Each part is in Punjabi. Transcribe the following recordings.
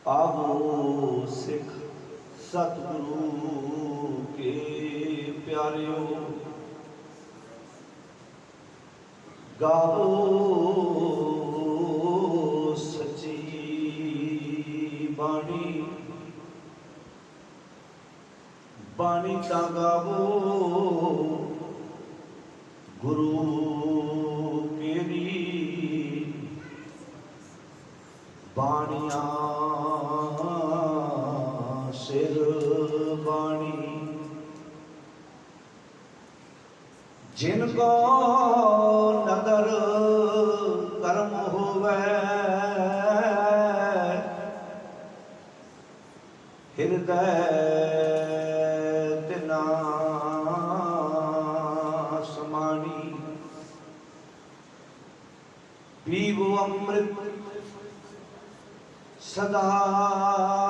आवो सिख सतगुरु के प्यारियो, गाओ सची बाणी, बाणी ता गावो गुरु केरी, बाणिया सिर बाणी। जिनको नदर कर्म होवे, हृदय तिना समानी। पीवो अमृत सदा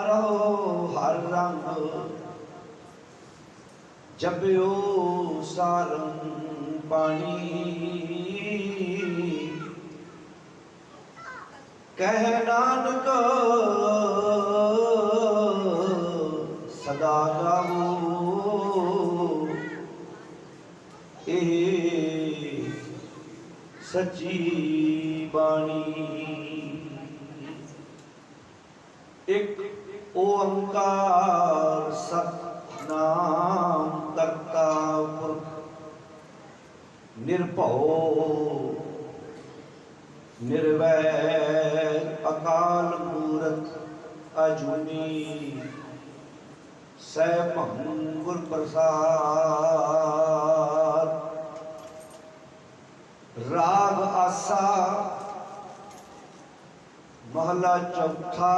रहो हर रंग, जपियो सारंग पानी। कह नानक सदा गावो, ए सच्ची बाणी। एक ओंकार सतनाम करता पुरख, निर्भव निर्वैर अकाल मूरत अजूनी। सैभं गुर प्रसाद। राग आसा महला चौथा।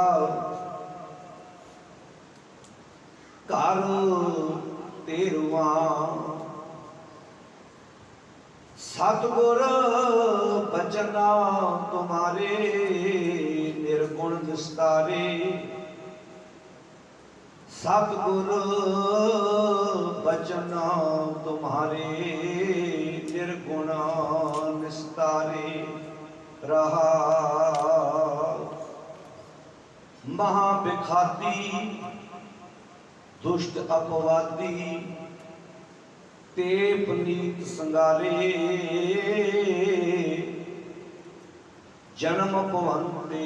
घर तेरवां। सतगुर बचना तुम्हारे, निर्गुण विस्तारे। सतगुर बचना तुम्हारे, निर्गुण निस्तारे। रहा महाविखाती दुष्ट अपवादी, ते पुनीत संगारे। जन्म पवंते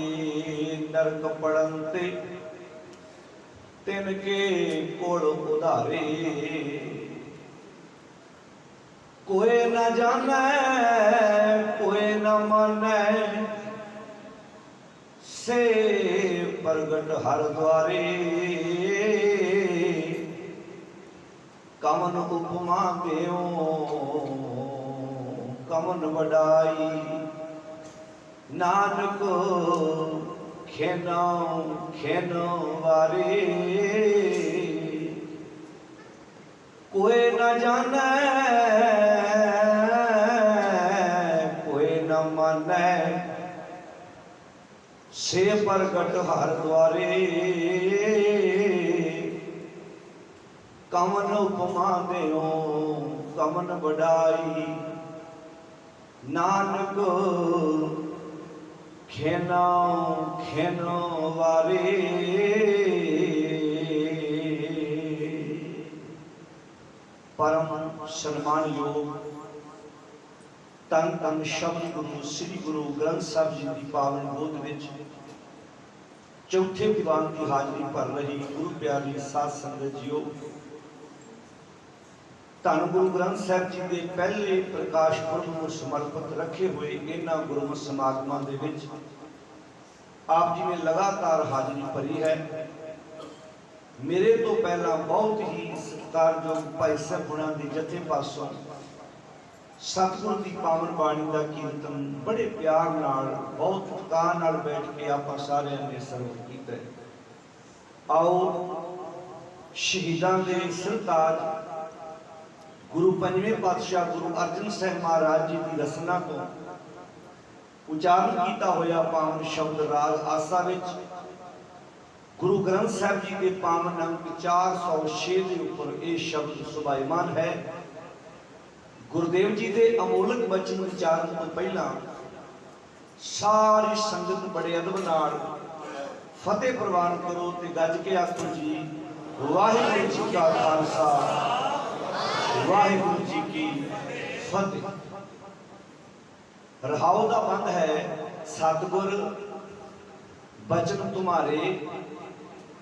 नरक पड़ंते, तिनके कोड़ उधारे। कोई न जाने कोई न माने, से प्रगट हर द्वारे। कमन उपमा देओ कमन वडाई, नानक खेनो खेनो वारे। कोई न जाने कोई न माने, से प्रगट हर द्वारे। कमन उपमा देओ कमन बढ़ाई, नानक खेनो खेनो वारे। परम सन्मान योग तन तन शब्द गुरु श्री गुरु ग्रंथ साहिब जी की पावन गोद विच चौथे दीवान की हाजरी भर रही गुरु प्यारी साध संगत जीओ, धन गुरु ग्रंथ साहिब जी के पहले प्रकाश पुरब को समर्पित रखे हुए इन्हां गुरमत समागमां दे विच आप जी ने लगातार हाजरी भरी है। मेरे तो पहला बहुत ही सत्कारयोग भाई साहब गुणा के जथे पासों सतगुर की पावन बाणी का कीर्तन बड़े प्यार नाल बहुत उत्साह नाल बैठ के आप सारे ने सर्वत किया। आओ शहीदां दे सरताज गुरु पंजवें पातशाह गुरु अर्जन साहब महाराज जी की रसना तो उचारण किया होया पावन शब्द राग आसा विच गुरु ग्रंथ साहिब जी के पावन अंक 406 के ऊपर यह शब्द सुभाईमान है। गुरुदेव जी के अमोलक बचन उच्चारण तो पहला सारी संगत बड़े अदब नाल फतेह प्रवान करो ते गज के आखो जी वाहिगुरू जी का खालसा वाहिगुरू जी की फतेह। रहाओ का बंद है सतगुर बचन तुम्हारे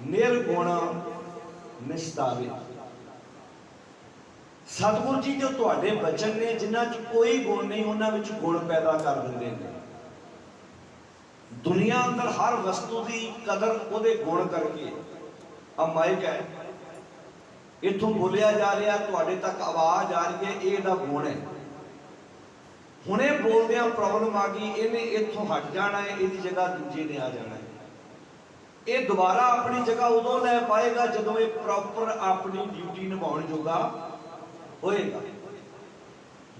निर्गुण निस्तारे। सतगुर जी जो तुहाडे बचन ने जिन्हां च कोई गुण नहीं उन्हां विच गुण पैदा कर दिंदे ने। दुनिया अंदर हर वस्तु की कदर उहदे गुण करके। अब माइक है इथों बोलिया जा रहा तुहाडे तक आवाज आ रही है ये इहदा गुण है। हुणे बोलदियां प्रॉब्लम आ गई इहने इथों हट जाना है इहदी जगह दूजे ने आ जाना है। ये दोबारा अपनी जगह उदों लै पाएगा जदों ये प्रॉपर अपनी ड्यूटी निभाउण जोगा होएगा।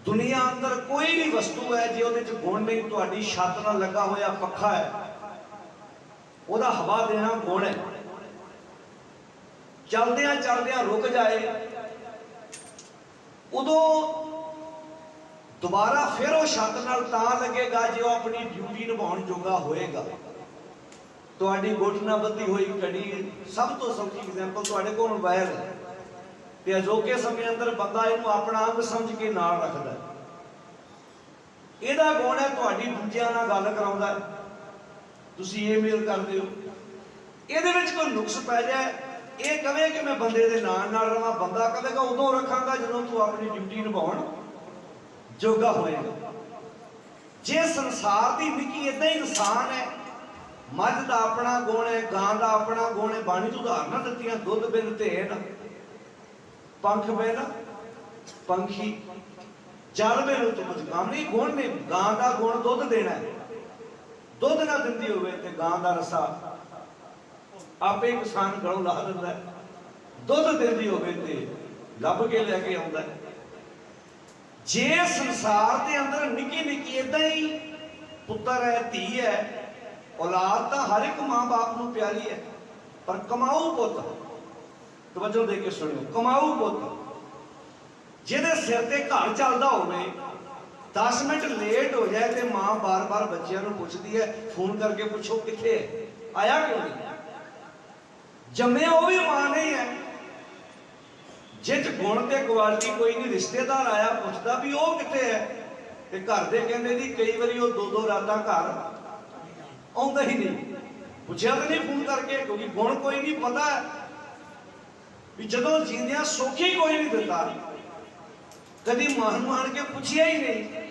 दुनिया अंदर कोई भी वस्तु है जो उहदे च गुण नहीं तुहाडी छत नाल लगा होया पखा है उहदा हवा देना गुण है। चलदियां चलदियां रुक जाए उदों दोबारा फिर वो छत नाल तां लगेगा जो अपनी ड्यूटी निभाउण जोगा होएगा। तुहाडी घुटना बद्धी हुई घड़ी सब तो सौखी एग्जाम्पल तुहाडे कोल मोबाइल है ते अजोके समय अंदर बंदा इहनूं अपना अंग समझ के नाल रखदा। इहदा गुण है तुहाडी दूजिआं नाल गल कराउंदा तुसीं ईमेल करदे हो। इहदे विच कोई नुक्स पै जाए ये कहे कि मैं बंदे दे नाल रहां बंदा कहेगा उदों रखांगा जदों तूं अपनी ड्यूटी निभाउण जोगा होएगा। जे संसार दी निक्की इदां ही इंसान है मझ का अपना गुण है गां का अपना गुण है। बाणी च उदाहरणा दित्तियां दुध बिन धेन पंख बिन पंखी जल बिन तुम काम नहीं गुण ने। गां का गुण दुध देना है दुध ना दिंदी होवे ते गां का रसा आपे किसान घरों ला दिंदा है। दुध दिंदी होवे ते लभ के लैके आउंदा है। जे संसार के अंदर निक्की निक्की इदां ही पुत्र है धी है औलाद तो हर एक मां बाप नूं प्यारी है पर कमाऊ पुत तवज्जो दे के सुनियो कमाऊ पुत जिहदे सिर ते घर चलदा होवे 10 मिनट लेट हो जाए तो मां बार बार बच्चों को पूछती है फोन करके पूछो किथे है आया क्यों नहीं। जम्मिया वो भी मां नहीं है जिस गुण ते क्वालिटी कोई नहीं। रिश्तेदार आया पूछता भी वो किथे है ते घर दे कहंदे जी कई बारी वो 2-2 रातां घर आउंदा ही नहीं। पूछया तो नहीं फोन करके क्योंकि गुण कोई नहीं पता है भी जदों जींदियां सौखी कोई नहीं दिता कभी मान मान के पूछिया ही नहीं।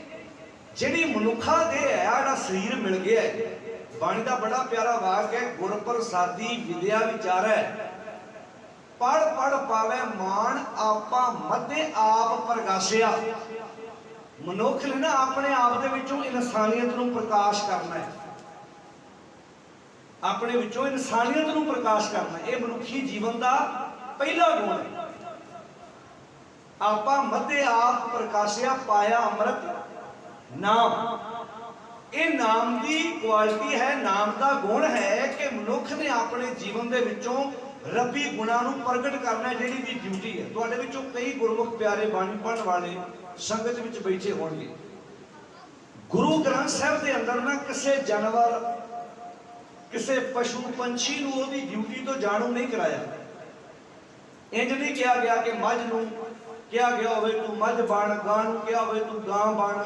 जिहड़ी मनुखा दे है जिहड़ा शरीर मिल गया है बाणी दा बड़ा प्यारा वाक है गुर प्रसादी विद्या विचारै पढ़ पढ़ पावे मान आपा मध्य आप प्रकाशिया। मनुख ने ना अपने आप दे विचों इंसानियत नूं प्रकाश करना है अपने विचों इंसानियत नूं प्रकाश करना। यह मनुखी जीवन का पहला गुण है। आपा मध्य आप प्रकाशिया पाया अमृत नाम। ये नाम की क्वालिटी है नाम का गुण है कि मनुख ने अपने जीवन के विचों रबी गुणा नूं प्रगट करना जिहड़ी दी ड्यूटी है। तुहाडे विचों कई गुरमुख प्यारे बाणी पढ़न वाले संगत विच बैठे होणगे। गुरु ग्रंथ साहिब के अंदर ना किसी जानवर किसी पशु पंछी नूं उहदी ड्यूटी तो जाणू नहीं कराया। इंज नहीं कहा गया कि मझ नूं कहा गया होवे तू मझ बण गां नूं कहा होवे तू गां बण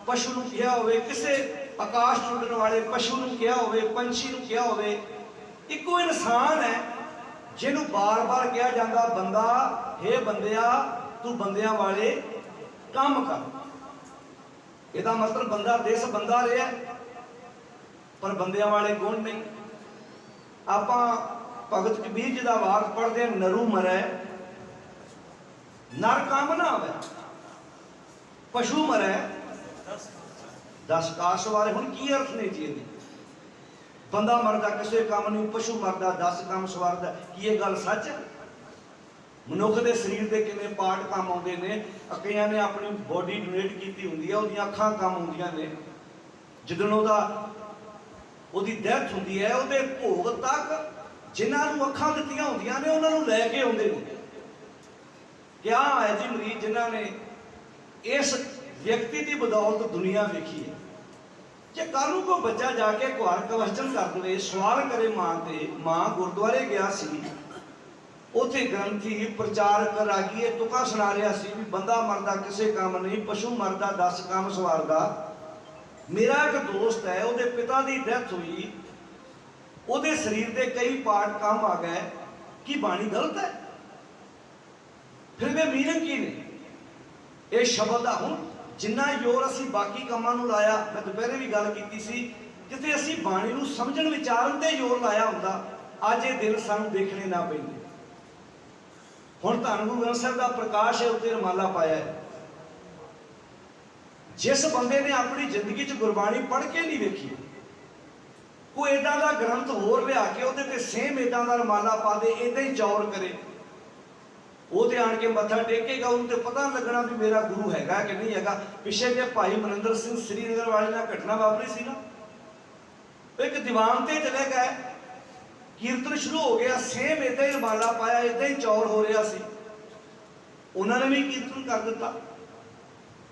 पशु नूं कहा होवे किसी आकाश उड़न वाले पशु नूं कहा होवे पंछी नूं कहा होवे। इक्को इंसान है जिन्हों बार बार कहा जाता बंदा हे बंदिया तू बंदियां वाले काम कर। यदा मतलब बंदा देश बंदा रहा पर बंदियां वाले गुण नहीं। आप भगत कबीर जी का वाक पढ़ते हैं नरू मरै नर काम ना आवे पशु मरै 10 काश वाले। हुण की अर्थ ने जी बंदा मरदा किसी काम नहीं पशु मरदा 10 काम सवारदा की ये गल सच है। मनुख के शरीर के कितने पार्ट काम आते हैं। कई ने अपनी बॉडी डोनेट की होंगी है वो अखां काम आउंदियां ने जिदन ਉਹਦੀ डेथ होंगी है वो भोग तक जिन्होंने अखां दित्तियां होंदियां ने उन्होंने लैके आउंदे ने। क्या है जी मरीज जिन्होंने इस व्यक्ति की बदौलत दुनिया वेखी है ਜੇ ਕੱਲ ਨੂੰ ਕੋਈ ਬੱਚਾ ਜਾ ਕੇ ਘਰ ਕੁਐਸਚਨ ਕਰ ਦੇਵੇ, ਸਵਾਲ ਕਰੇ ਮਾਂ ਤੇ, ਮਾਂ ਗੁਰਦੁਆਰੇ ਗਿਆ ਸੀ, ਉੱਥੇ ਗ੍ਰੰਥੀ ਪ੍ਰਚਾਰਕ ਰਾਗੀਏ ਤੁਕਾਂ ਸੁਣਾ ਰਿਹਾ ਸੀ ਵੀ ਬੰਦਾ ਮਰਦਾ ਕਿਸੇ ਕੰਮ ਨਹੀਂ, ਪਸ਼ੂ ਮਰਦਾ 10 ਕੰਮ ਸਵਾਰਦਾ। ਮੇਰਾ ਇੱਕ ਦੋਸਤ ਹੈ, ਉਹਦੇ ਪਿਤਾ ਦੀ ਡੈਥ ਹੋਈ, ਉਹਦੇ ਸਰੀਰ ਦੇ ਕਈ ਪਾਰਟ ਕੰਮ ਆ ਗਏ। ਕੀ ਬਾਣੀ ਗਲਤ ਹੈ? ਫਿਰ ਵੀ ਮੀਨਿੰਗ ਕੀ ਨੇ ਇਹ ਸ਼ਬਦ ਦਾ? ਹੁਣ ਜਿੰਨਾ ਜ਼ੋਰ ਅਸੀਂ ਬਾਕੀ ਕੰਮਾਂ ਨੂੰ ਲਾਇਆ, ਮੈਂ ਦੁਪਹਿਰੇ ਵੀ ਗੱਲ ਕੀਤੀ ਸੀ, ਜਿੱਥੇ ਅਸੀਂ ਬਾਣੀ ਨੂੰ ਸਮਝਣ ਵਿਚਾਰਨ ਤੇ ਜ਼ੋਰ ਲਾਇਆ ਹੁੰਦਾ, ਅੱਜ ਇਹ ਦਿਨ ਸਾਨੂੰ ਦੇਖਣੇ ਨਾ ਪੈਂਦੇ। ਹੁਣ ਧੰਨ ਗੁਰੂ ਗ੍ਰੰਥ ਸਾਹਿਬ ਦਾ ਪ੍ਰਕਾਸ਼ ਹੈ, ਉੱਤੇ ਰਮਾਲਾ ਪਾਇਆ ਹੈ। ਜਿਸ ਬੰਦੇ ਨੇ ਆਪਣੀ ਜ਼ਿੰਦਗੀ 'ਚ ਗੁਰਬਾਣੀ ਪੜ੍ਹ ਕੇ ਨਹੀਂ ਵੇਖੀ, ਕੋਈ ਏਦਾਂ ਦਾ ਗ੍ਰੰਥ ਹੋਰ ਲਿਆ ਕੇ ਉਹਦੇ ਤੇ ਸੇਮ ਏਦਾਂ ਦਾ ਰਮਾਲਾ ਪਾ ਦੇ, ਏਦਾਂ ਹੀ ਚੌਰ ਕਰੇ, ਉਹ ਤੇ ਆਣ ਕੇ ਮੱਥਾ ਟੇਕੇਗਾ, ਉਹਨੂੰ ਤੇ ਪਤਾ ਨਹੀਂ ਲੱਗਣਾ ਵੀ ਮੇਰਾ ਗੁਰੂ ਹੈਗਾ ਕਿ ਨਹੀਂ ਹੈਗਾ। ਪਿੱਛੇ ਜੇ ਭਾਈ ਮਨਿੰਦਰ ਸਿੰਘ ਸ੍ਰੀਨਗਰ ਵਾਲੇ ਨਾਲ ਘਟਨਾ ਵਾਪਰੀ ਸੀ ਨਾ, ਇੱਕ ਦੀਵਾਨ ਤੇ ਚਲੇ ਗਏ, ਕੀਰਤਨ ਸ਼ੁਰੂ ਹੋ ਗਿਆ, ਸੇਮ ਏਦਾਂ ਹੀ ਰਮਾਲਾ ਪਾਇਆ, ਏਦਾਂ ਹੀ ਚੌਰ ਹੋ ਰਿਹਾ ਸੀ, ਉਹਨਾਂ ਨੇ ਵੀ ਕੀਰਤਨ ਕਰ ਦਿੱਤਾ।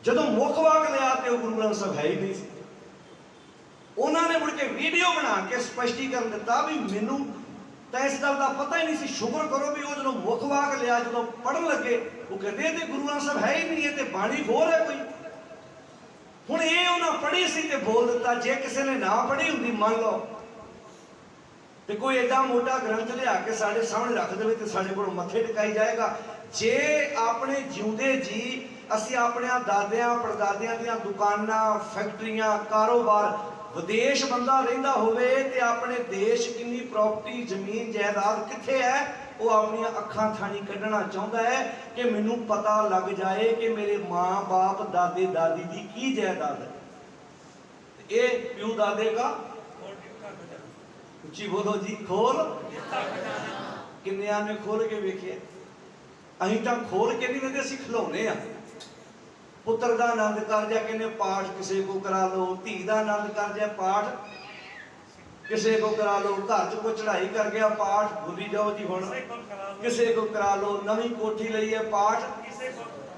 ਜਦੋਂ ਮੁੱਖ ਵਾਕ ਲਿਆ ਤੇ ਉਹ ਗੁਰੂ ਗ੍ਰੰਥ ਸਾਹਿਬ ਹੈ ਹੀ ਨਹੀਂ ਸੀ। ਉਹਨਾਂ ਨੇ ਮੁੜ ਕੇ ਵੀਡੀਓ ਬਣਾ ਕੇ ਸਪਸ਼ਟੀਕਰਨ ਦਿੱਤਾ ਵੀ ਮੈਨੂੰ ਤਾਂ ਇਸ ਗੱਲ ਦਾ ਪਤਾ ਹੀ ਨਹੀਂ ਸੀ। ਸ਼ੁਕਰ ਕਰੋ ਵੀ ਉਹ ਜਦੋਂ ਮੁੱਖ ਵਾਕ ਲਿਆ, ਜਦੋਂ ਪੜ੍ਹਨ ਲੱਗੇ, ਉਹ ਕਹਿੰਦੇ ਇਹ ਤੇ ਗੁਰੂ ਗ੍ਰੰਥ ਸਾਹਿਬ ਹੈ ਹੀ ਨਹੀਂ, ਇਹ ਤੇ ਬਾਣੀ ਹੋਰ ਹੈ ਕੋਈ। ਹੁਣ ਇਹ ਉਹਨਾਂ ਪੜ੍ਹੀ ਸੀ ਤੇ ਬੋਲ ਦਿੱਤਾ। ਜੇ ਕਿਸੇ ਨੇ ਨਾ ਪੜ੍ਹੀ ਹੁੰਦੀ, ਮੰਨ ਲਓ, ਤੇ ਕੋਈ ਏਡਾ ਮੋਟਾ ਗ੍ਰੰਥ ਲਿਆ ਕੇ ਸਾਡੇ ਸਾਹਮਣੇ ਰੱਖ ਦੇਵੇ ਤੇ ਸਾਡੇ ਕੋਲ ਮੱਥੇ ਟਿਕਾਈ ਜਾਏਗਾ। ਜੇ ਆਪਣੇ ਜਿਉਂਦੇ ਜੀ ਅਸੀਂ ਆਪਣਿਆਂ ਦਾਦਿਆਂ ਪੜਦਾਦਿਆਂ ਦੀਆਂ ਦੁਕਾਨਾਂ, ਫੈਕਟਰੀਆਂ, ਕਾਰੋਬਾਰ, ਵਿਦੇਸ਼ ਬੰਦਾ ਰਹਿੰਦਾ ਹੋਵੇ ਤੇ ਆਪਣੇ ਦੇਸ਼ ਕਿੰਨੀ ਪ੍ਰਾਪਰਟੀ, ਜ਼ਮੀਨ, ਜਾਇਦਾਦ ਕਿੱਥੇ ਹੈ, ਉਹ ਆਪਣੀਆਂ ਅੱਖਾਂ ਥਾਣੀ ਕੱਢਣਾ ਚਾਹੁੰਦਾ ਹੈ ਕਿ ਮੈਨੂੰ ਪਤਾ ਲੱਗ ਜਾਏ ਕਿ ਮੇਰੇ ਮਾਂ ਬਾਪ, ਦਾਦੇ ਦਾਦੀ ਦੀ ਕੀ ਜਾਇਦਾਦ ਹੈ। ਇਹ ਪਿਓ ਦਾਦੇ ਦਾ, ਉੱਚੀ ਬੋਲੋ ਜੀ, ਖੋਲ ਕਿੰਨਿਆਂ ਨੇ ਖੋਲ ਕੇ ਵੇਖਿਆ? ਅਸੀਂ ਤਾਂ ਖੋਲ ਕੇ ਨਹੀਂ ਵੇਖਦੇ, ਅਸੀਂ ਖਿਲਾਉਣੇ ਆ। ਪੁੱਤਰ ਦਾ ਆਨੰਦ ਕਾਰਜ ਕਹਿੰਦੇ ਪਾਠ ਕਿਸੇ ਕੋ ਕਰਾ ਲਓ, ਧੀ ਦਾ ਆਨੰਦ ਕਾਰਜ ਹੈ ਪਾਠ ਕਿਸੇ ਕੋ ਕਰਾ ਲਓ, ਘਰ 'ਚ ਕੋਈ ਚੜ੍ਹਾਈ ਕਰ ਗਿਆ ਪਾਠ ਭੁੱਲੀ ਜਾਓ ਜੀ, ਹੁਣ ਕਿਸੇ ਕੋ ਕਰਾ ਲਓ, ਨਵੀਂ ਕੋਠੀ ਲਈ ਹੈ ਪਾਠ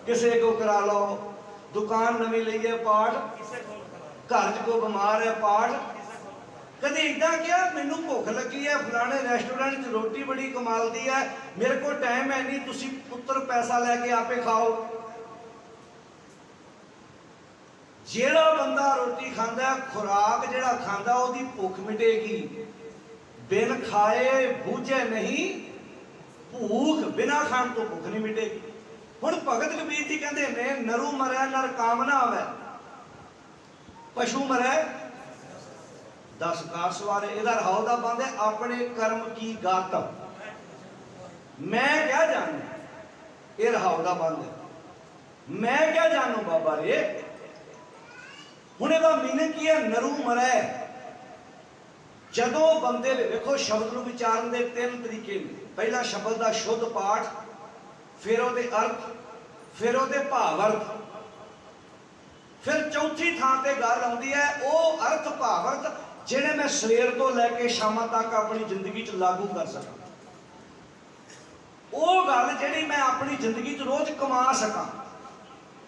ਕਿਸੇ ਕੋ ਕਰਾ ਲਓ, ਦੁਕਾਨ ਨਵੀਂ ਲਈ ਹੈ ਪਾਠ, ਘਰ 'ਚ ਕੋਈ ਬਿਮਾਰ ਹੈ ਪਾਠ। ਕਦੇ ਇਦਾਂ ਕਿਹਾ ਮੈਨੂੰ ਭੁੱਖ ਲੱਗੀ ਹੈ, ਫਲਾਣੇ ਰੈਸਟੋਰੈਂਟ 'ਚ ਰੋਟੀ ਬੜੀ ਕਮਾਲ ਦੀ ਹੈ, ਮੇਰੇ ਕੋਲ ਟਾਈਮ ਹੈ ਨਹੀਂ, ਤੁਸੀਂ ਪੁੱਤਰ ਪੈਸਾ ਲੈ ਕੇ ਆਪੇ ਖਾਓ। ਜਿਹੜਾ ਬੰਦਾ ਰੋਟੀ ਖਾਂਦਾ, ਖੁਰਾਕ ਜਿਹੜਾ ਖਾਂਦਾ, ਉਹਦੀ ਭੁੱਖ ਮਿਟੇਗੀ। ਬਿਨ ਖਾਏ ਬੂਝੇ ਨਹੀਂ ਭੂਖ, ਬਿਨਾ ਖਾਣ ਤੋਂ ਭੁੱਖ ਨਹੀਂ ਮਿਟੇਗੀ। ਹੁਣ ਭਗਤ ਕਬੀਰ ਜੀ ਕਹਿੰਦੇ ਨੇ, ਨਰੂ ਮਰੈ ਨਰ ਕਾਮ ਨਾ ਆਵੇ, ਪਸ਼ੂ ਮਰੈ 10 ਕਾਰ ਸਵਾਰੇ। ਇਹਦਾ ਰਹਾਉ ਦਾ ਬੰਦ ਹੈ, ਆਪਣੇ ਕਰਮ ਕੀ ਗਾਤ ਮੈਂ ਕਿਆ ਜਾਣੂ, ਇਹ ਰਹਾਉ ਦਾ ਬੰਦ ਹੈ, ਮੈਂ ਕਿਆ ਜਾਣੂ ਬਾਬਾ ਰੇ। ਹੁਣ ਇਹਦਾ ਮੀਨਿੰਗ ਕੀ ਹੈ? ਨਰੂ ਮਰੈ। ਜਦੋਂ ਬੰਦੇ ਵੇਖੋ ਸ਼ਬਦ ਨੂੰ ਵਿਚਾਰਨ ਦੇ 3 ਤਰੀਕੇ ਨੇ। ਪਹਿਲਾ ਸ਼ਬਦ ਦਾ ਸ਼ੁੱਧ ਪਾਠ, ਫਿਰ ਉਹਦੇ ਅਰਥ, ਫਿਰ ਉਹਦੇ ਭਾਵ ਅਰਥ, ਫਿਰ ਚੌਥੀ ਥਾਂ ਤੇ ਗੱਲ ਆਉਂਦੀ ਹੈ ਉਹ ਅਰਥ ਭਾਵ ਅਰਥ ਜਿਹੜੇ ਮੈਂ ਸਵੇਰ ਤੋਂ ਲੈ ਕੇ ਸ਼ਾਮਾਂ ਤੱਕ ਆਪਣੀ ਜ਼ਿੰਦਗੀ 'ਚ ਲਾਗੂ ਕਰ ਸਕਾਂ। ਉਹ ਗੱਲ ਜਿਹੜੀ ਮੈਂ ਆਪਣੀ ਜ਼ਿੰਦਗੀ 'ਚ ਰੋਜ਼ ਕਮਾ ਸਕਾਂ,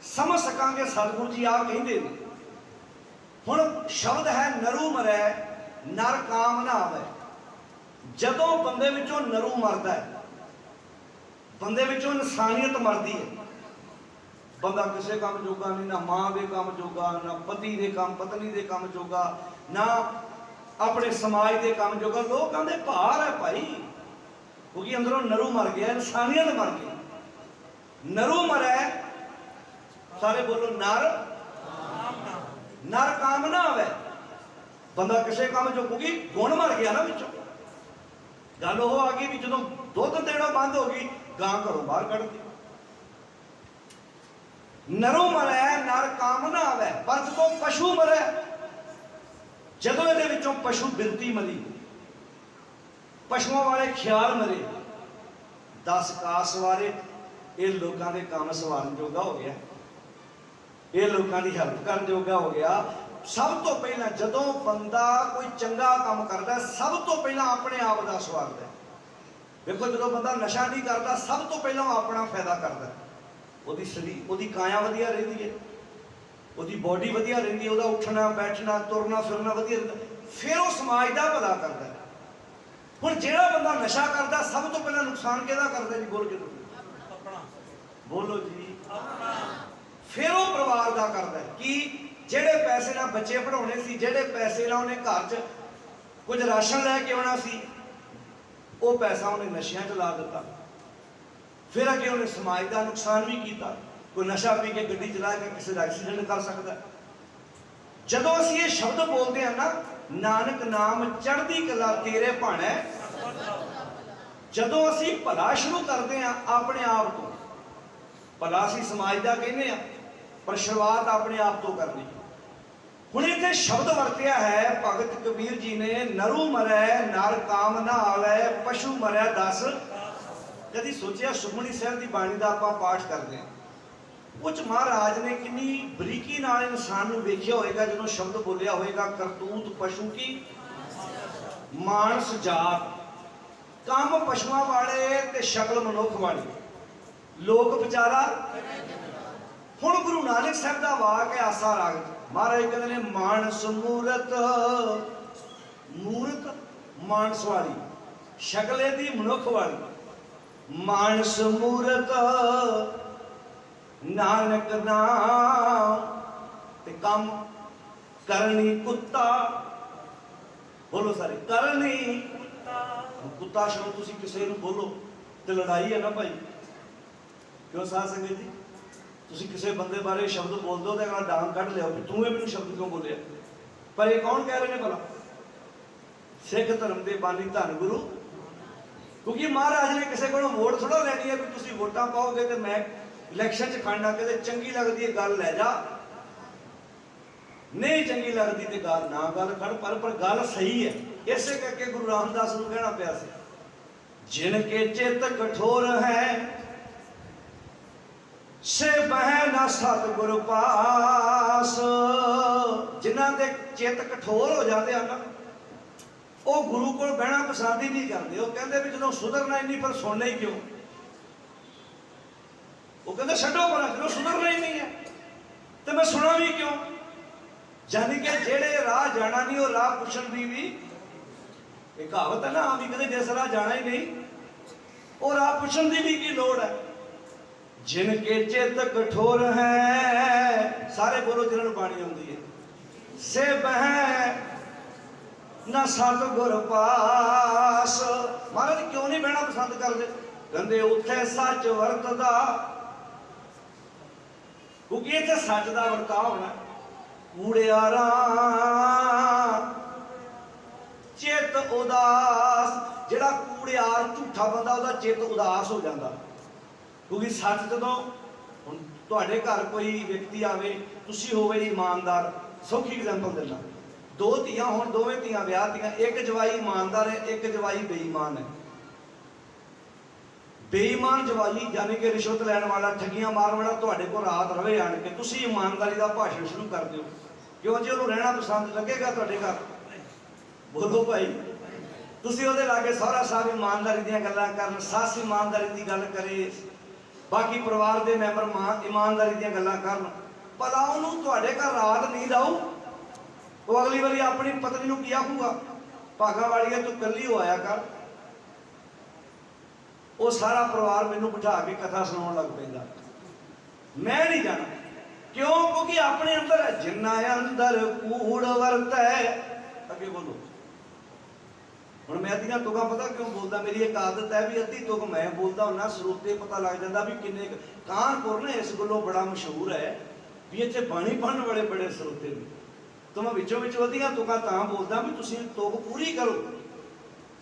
ਸਮਝ ਸਕਾਂਗੇ। ਸਤਿਗੁਰੂ ਜੀ ਆਹ ਕਹਿੰਦੇ ਨੇ। ਹੁਣ ਸ਼ਬਦ ਹੈ ਨਰੂ ਮਰੈ ਨਰ ਕਾਮ ਨਾ ਆਵੇ। ਜਦੋਂ ਬੰਦੇ ਵਿੱਚੋਂ ਨਰੂ ਮਰਦਾ ਹੈ, ਬੰਦੇ ਵਿੱਚੋਂ ਇਨਸਾਨੀਅਤ ਮਰਦੀ ਹੈ, ਬੰਦਾ ਕਿਸੇ ਕੰਮ ਜੋਗਾ ਨਹੀਂ, ਨਾ ਮਾਂ ਦੇ ਕੰਮ ਜੋਗਾ, ਨਾ ਪਤੀ ਦੇ ਕੰਮ, ਪਤਨੀ ਦੇ ਕੰਮ ਜੋਗਾ, ਨਾ ਆਪਣੇ ਸਮਾਜ ਦੇ ਕੰਮ ਜੋਗਾ। ਲੋਕ ਕਹਿੰਦੇ ਭਾਰ ਹੈ ਭਾਈ, ਕਿਉਂਕਿ ਅੰਦਰੋਂ ਨਰੂ ਮਰ ਗਿਆ, ਇਨਸਾਨੀਅਤ ਮਰ ਗਈ। ਨਰੂ ਮਰੈ, ਸਾਰੇ ਬੋਲੋ ਨਰ ਨਰ ਕਾਮ ਨਾ ਆਵੇ। ਬੰਦਾ ਕਿਸੇ ਕੰਮ ਜੋ, ਕਿਉਂਕਿ ਗੁਣ ਮਰ ਗਿਆ ਨਾ ਵਿੱਚੋਂ। ਗੱਲ ਉਹ ਆ ਗਈ ਵੀ ਜਦੋਂ ਦੁੱਧ ਦੇਣਾ ਬੰਦ ਹੋ ਗਈ, ਗਾਂ ਘਰੋਂ ਬਾਹਰ ਕੱਢ ਦਿੱਤੀ। ਨਰੂ ਮਰੈ ਨਰ ਕਾਮ ਨਾ ਆਵੇ, ਪਰ ਜਦੋਂ ਪਸ਼ੂ ਮਰੈ, ਜਦੋਂ ਇਹਦੇ ਵਿੱਚੋਂ ਪਸ਼ੂ ਬਿਰਤੀ ਮਰੀ, ਪਸ਼ੂਆਂ ਵਾਲੇ ਖਿਆਲ ਮਰੇ, 10 ਕਾਸ ਵਾਰੇ, ਇਹ ਲੋਕਾਂ ਦੇ ਕੰਮ ਸਵਾਰਨ ਜੋਗਾ ਹੋ ਗਿਆ, ਇਹ ਲੋਕਾਂ ਦੀ ਹੈਲਪ ਕਰਨ ਜੋਗਾ ਹੋ ਗਿਆ। ਸਭ ਤੋਂ ਪਹਿਲਾਂ ਜਦੋਂ ਬੰਦਾ ਕੋਈ ਚੰਗਾ ਕੰਮ ਕਰਦਾ, ਸਭ ਤੋਂ ਪਹਿਲਾਂ ਆਪਣੇ ਆਪ ਦਾ ਸਵਾਰਦਾ। ਵੇਖੋ ਜਦੋਂ ਬੰਦਾ ਨਸ਼ਾ ਨਹੀਂ ਕਰਦਾ, ਸਭ ਤੋਂ ਪਹਿਲਾਂ ਉਹ ਆਪਣਾ ਫਾਇਦਾ ਕਰਦਾ, ਉਹਦੀ ਸਰੀਰ, ਉਹਦੀ ਕਾਇਆ ਵਧੀਆ ਰਹਿੰਦੀ ਹੈ। ਉਹਦੀ ਬੋਡੀ ਵਧੀਆ ਰਹਿੰਦੀ, ਉਹਦਾ ਉੱਠਣਾ ਬੈਠਣਾ ਤੁਰਨਾ ਫਿਰਨਾ ਵਧੀਆ ਰਹਿੰਦਾ, ਫਿਰ ਉਹ ਸਮਾਜ ਦਾ ਭਲਾ ਕਰਦਾ ਹੈ। ਹੁਣ ਜਿਹੜਾ ਬੰਦਾ ਨਸ਼ਾ ਕਰਦਾ ਸਭ ਤੋਂ ਪਹਿਲਾਂ ਨੁਕਸਾਨ ਕਿਹਦਾ ਕਰਦਾ ਜੀ? ਬੋਲ ਕੇ ਆਪਣਾ ਬੋਲੋ ਜੀ। ਫਿਰ ਉਹ ਪਰਿਵਾਰ ਦਾ ਕਰਦਾ ਕਿ ਜਿਹੜੇ ਪੈਸੇ ਨਾਲ ਬੱਚੇ ਪੜਾਉਣੇ ਸੀ, ਜਿਹੜੇ ਪੈਸੇ ਨਾਲ ਉਹਨੇ ਘਰ 'ਚ ਕੁਝ ਰਾਸ਼ਨ ਲੈ ਕੇ ਆਉਣਾ ਸੀ, ਉਹ ਪੈਸਾ ਉਹਨੇ ਨਸ਼ਿਆਂ 'ਚ ਲਾ ਦਿੱਤਾ। ਫਿਰ ਅੱਗੇ ਉਹਨੇ ਸਮਾਜ ਦਾ ਨੁਕਸਾਨ ਵੀ ਕੀਤਾ। ਕੋਈ ਨਸ਼ਾ ਪੀ ਕੇ ਗੱਡੀ ਚਲਾ ਕੇ ਕਿਸੇ ਦਾ ਐਕਸੀਡੈਂਟ ਕਰ ਸਕਦਾ। ਜਦੋਂ ਅਸੀਂ ਇਹ ਸ਼ਬਦ ਬੋਲਦੇ ਹਾਂ ਨਾ, ਨਾਨਕ ਨਾਮ ਚੜ੍ਹਦੀ ਕਲਾ ਤੇਰੇ ਭਾਣੈ, ਜਦੋਂ ਅਸੀਂ ਭਲਾ ਸ਼ੁਰੂ ਕਰਦੇ ਹਾਂ ਆਪਣੇ ਆਪ ਤੋਂ, ਭਲਾ ਅਸੀਂ ਸਮਾਜ ਦਾ ਕਹਿੰਦੇ ਹਾਂ, ਪਰ ਸ਼ੁਰੂਆਤ ਆਪਣੇ ਆਪ ਤੋਂ ਕਰਨੀ। ਹੁਣ ਇੱਥੇ ਸ਼ਬਦ ਵਰਤਿਆ ਹੈ ਭਗਤ ਕਬੀਰ ਜੀ ਨੇ, ਨਰੂ ਮਰੈ ਨਰ ਕਾਮ ਨਾ ਆਵੈ, ਪਸ਼ੂ ਮਰੈ ਦਸ। ਕਦੀ ਸੋਚਿਆ ਸੁਖਮਨੀ ਸਾਹਿਬ ਦੀ ਬਾਣੀ ਦਾ ਆਪਾਂ ਪਾਠ ਕਰਦੇ ਹਾਂ, ਉਹ 'ਚ ਮਹਾਰਾਜ ਨੇ ਕਿੰਨੀ ਬਰੀਕੀ ਨਾਲ ਇਨਸਾਨ ਨੂੰ ਵੇਖਿਆ ਹੋਏਗਾ ਜਦੋਂ ਸ਼ਬਦ ਬੋਲਿਆ ਹੋਏਗਾ, ਕਰਤੂਤ ਪਸ਼ੂ ਕੀ ਮਾਨਸ ਜਾਤ, ਕੰਮ ਪਸ਼ੂਆਂ ਵਾਲੇ ਤੇ ਸ਼ਕਲ ਮਨੁੱਖ ਵਾਲੀ, ਲੋਕ ਵਿਚਾਰਾ। ਹੁਣ ਗੁਰੂ ਨਾਨਕ ਸਾਹਿਬ ਦਾ ਵਾਕ ਹੈ ਆਸਾ ਰਾਗ, ਮਹਾਰਾਜ ਕਹਿੰਦੇ ਨੇ ਮਾਨਸ ਮੂਰਤ, ਮੂਰਤ ਮਾਨਸ ਵਾਲੀ, ਸ਼ਕਲ ਇਹਦੀ ਮਨੁੱਖ ਵਾਲੀ। ਮਾਨਸ ਮੂਰਤ ਨਾਨਕ ਨਾਮ, ਤੇ ਕੰਮ ਕਰਨੀ ਕੁੱਤਾ। ਬੋਲੋ ਸਾਰੇ, ਕਰਨੀ ਕੁੱਤਾ। ਕੁੱਤਾ ਸ਼ਬਦ ਤੁਸੀਂ ਕਿਸੇ ਨੂੰ ਬੋਲੋ ਤੇ ਲੜਾਈ ਹੈ ਨਾ ਭਾਈ। ਕਿਉਂ ਸਾਧ ਸੰਗਤ ਜੀ? ਤੁਸੀਂ ਕਿਸੇ ਬੰਦੇ ਬਾਰੇ ਸ਼ਬਦ ਬੋਲਦੇ ਹੋ ਤੇ ਅਗਲਾ ਡਾਂਗ ਕੱਢ ਲਿਆ ਵੀ ਤੂੰ ਇਹ ਮੈਨੂੰ ਸ਼ਬਦ ਕਿਉਂ ਬੋਲਿਆ? ਪਰ ਇਹ ਕੌਣ ਕਹਿ ਰਹੇ ਨੇ ਭਲਾ? ਸਿੱਖ ਧਰਮ ਦੇ ਬਾਨੀ ਧੰਨ ਗੁਰੂ। ਕਿਉਂਕਿ ਮਹਾਰਾਜ ਨੇ ਕਿਸੇ ਕੋਲੋਂ ਵੋਟ ਥੋੜਾ ਲੈਣੀ ਹੈ ਵੀ ਤੁਸੀਂ ਵੋਟਾਂ ਪਾਓਗੇ ਤੇ ਮੈਂ ਇਲੈਕਸ਼ਨ 'ਚ ਖੜਨਾ। ਕਿਤੇ ਚੰਗੀ ਲੱਗਦੀ ਹੈ ਗੱਲ ਲੈ ਜਾ, ਨਹੀਂ ਚੰਗੀ ਲੱਗਦੀ ਤੇ ਗੱਲ ਨਾ ਗੱਲ ਖੜ, ਪਰ ਗੱਲ ਸਹੀ ਹੈ। ਇਸੇ ਕਰਕੇ ਗੁਰੂ ਰਾਮਦਾਸ ਨੂੰ ਕਹਿਣਾ ਪਿਆ ਸੀ, ਜਿਨ ਕੇ ਚਿੱਤ ਕਠੋਰ ਹੈ ਸੇ ਬਹਿ ਨਾ ਸਤਿਗੁਰ ਪਾਸ। ਜਿਨ੍ਹਾਂ ਦੇ ਚਿੱਤ ਕਠੋਰ ਹੋ ਜਾਂਦੇ ਹਨ ਉਹ ਗੁਰੂ ਕੋਲ ਬਹਿਣਾ ਪਸੰਦ ਹੀ ਨਹੀਂ ਕਰਦੇ। ਉਹ ਕਹਿੰਦੇ ਵੀ ਜਦੋਂ ਸੁਧਰਨਾ ਹੀ ਨਹੀਂ ਫਿਰ ਸੁਣਨਾ ਹੀ ਕਿਉਂ? ਉਹ ਕਹਿੰਦੇ ਛੱਡੋ ਪਰਾਂ, ਜਦੋਂ ਸੁਧਰਨਾ ਹੀ ਨਹੀਂ ਹੈ ਤੇ ਮੈਂ ਸੁਣਾ ਵੀ ਕਿਉਂ? ਜਾਨੀ ਕਿ ਜਿਹੜੇ ਰਾਹ ਜਾਣਾ ਨਹੀਂ ਉਹ ਰਾਹ ਪੁੱਛਣ ਦੀ ਵੀ ਇਹ ਕਹਾਵਤ ਹੈ ਨਾ, ਵੀ ਕਹਿੰਦੇ ਜਿਸ ਰਾਹ ਜਾਣਾ ਹੀ ਨਹੀਂ ਉਹ ਰਾਹ ਪੁੱਛਣ ਦੀ ਵੀ ਕੀ ਲੋੜ ਹੈ। ਜਿਨ ਕੇ ਚਿੱਤ ਕਠੋਰ ਹੈ, ਸਾਰੇ ਬੋਲੋ ਜਿਹਨਾਂ ਨੂੰ ਬਾਣੀ ਆਉਂਦੀ ਹੈ, ਸੇ ਬਹਿ ਨਾ ਸਤਿਗੁਰ ਪਾਸ। ਮਹਾਰਾਜ ਕਿਉਂ ਨਹੀਂ ਬਹਿਣਾ ਪਸੰਦ ਕਰਦੇ? ਕਹਿੰਦੇ ਉੱਥੇ ਸੱਚ ਵਰਤਦਾ, ਕਿਉਂਕਿ ਇੱਥੇ ਸੱਚ ਦਾ ਵਰਤਾਅ ਹੋਣਾ। ਕੂੜਿਆਰਾਂ ਚਿੱਤ ਉਦਾਸ, ਜਿਹੜਾ ਕੂੜਿਆਰ ਝੂਠਾ ਬੰਦਾ ਉਹਦਾ ਚਿੱਤ ਉਦਾਸ ਹੋ ਜਾਂਦਾ। ਕਿਉਂਕਿ ਸੱਚ ਜਦੋਂ, ਹੁਣ ਤੁਹਾਡੇ ਘਰ ਕੋਈ ਵਿਅਕਤੀ ਆਵੇ, ਤੁਸੀਂ ਹੋਵੇ ਇਮਾਨਦਾਰ, ਸੌਖੀ ਐਗਜ਼ਾਮਪਲ ਦਿੰਦਾ, ਦੋ ਧੀਆਂ ਹੋਣ, ਦੋਵੇਂ ਧੀਆਂ ਵਿਆਹਤੀਆਂ, ਇੱਕ ਜਵਾਈ ਇਮਾਨਦਾਰ ਹੈ, ਇੱਕ ਜਵਾਈ ਬੇਈਮਾਨ ਹੈ। ਬੇਈਮਾਨ ਜਵਾਈ ਯਾਨੀ ਕਿ ਰਿਸ਼ਵਤ ਲੈਣ ਵਾਲਾ, ਠੱਗੀਆਂ ਮਾਰਨ ਵਾਲਾ ਤੁਹਾਡੇ ਕੋਲ ਰਾਤ ਰਵੇ ਆਣ ਕੇ, ਤੁਸੀਂ ਇਮਾਨਦਾਰੀ ਦਾ ਭਾਸ਼ਣ ਸ਼ੁਰੂ ਕਰ ਦਿਓ। ਕਿਉਂ ਜੀ? ਉਹਨੂੰ ਰਹਿਣਾ ਪਸੰਦ ਲੱਗੇਗਾ ਤੁਹਾਡੇ ਘਰ? ਬੋਲੋ ਭਾਈ। ਤੁਸੀਂ ਉਹਦੇ ਲਾਗੇ ਸਹੁਰਾ ਸਾਹਿਬ ਇਮਾਨਦਾਰੀ ਦੀਆਂ ਗੱਲਾਂ ਕਰਨ, ਸੱਸ ਇਮਾਨਦਾਰੀ ਦੀ ਗੱਲ ਕਰੇ, ਬਾਕੀ ਪਰਿਵਾਰ ਦੇ ਮੈਂਬਰ ਇਮਾਨਦਾਰੀ ਦੀਆਂ ਗੱਲਾਂ ਕਰਨ, ਭਲਾ ਉਹਨੂੰ ਤੁਹਾਡੇ ਘਰ ਰਾਤ ਨੀਂਦ ਆਊ? ਉਹ ਅਗਲੀ ਵਾਰੀ ਆਪਣੀ ਪਤਨੀ ਨੂੰ ਕੀ ਆਖੂਗਾ? ਭਾਗਾ ਵਾਲੀਆ ਤੂੰ ਇਕੱਲੀ ਹੋ ਆਇਆ ਕਰ। ਉਹ ਸਾਰਾ ਪਰਿਵਾਰ ਮੈਨੂੰ ਬਿਠਾ ਕੇ ਕਥਾ ਸੁਣਾਉਣ ਲੱਗ ਪੈਂਦਾ, ਮੈਂ ਨਹੀਂ ਜਾਣਾ। ਕਿਉਂ? ਕਿਉਂਕਿ ਆਪਣੇ ਅੰਦਰ ਹੈ, ਜਿੰਨਾ ਅੰਦਰ ਕੂੜ ਵਰਤੈ। ਅੱਗੇ ਬੋਲੋ। ਹੁਣ ਮੈਂ ਅੱਧੀਆਂ ਤੁਕਾਂ ਪਤਾ ਕਿਉਂ ਬੋਲਦਾ? ਮੇਰੀ ਇੱਕ ਆਦਤ ਹੈ ਵੀ ਅੱਧੀ ਤੁਕ ਮੈਂ ਬੋਲਦਾ ਹੁੰਨਾ, ਸਰੋਤੇ ਪਤਾ ਲੱਗ ਜਾਂਦਾ ਵੀ ਕਿੰਨੇ। ਕਾਨਪੁਰ ਨੇ ਇਸ ਗੱਲੋਂ ਬੜਾ ਮਸ਼ਹੂਰ ਹੈ ਵੀ ਇੱਥੇ ਬਾਣੀ ਪੜ੍ਹਨ ਵਾਲੇ ਬੜੇ ਸਰੋਤੇ ਨੇ। ਤਾਂ ਮੈਂ ਵਿੱਚੋਂ ਅੱਧੀਆਂ ਤੁਕਾਂ ਤਾਂ ਬੋਲਦਾ ਵੀ ਤੁਸੀਂ ਤੁਕ ਪੂਰੀ ਕਰੋ।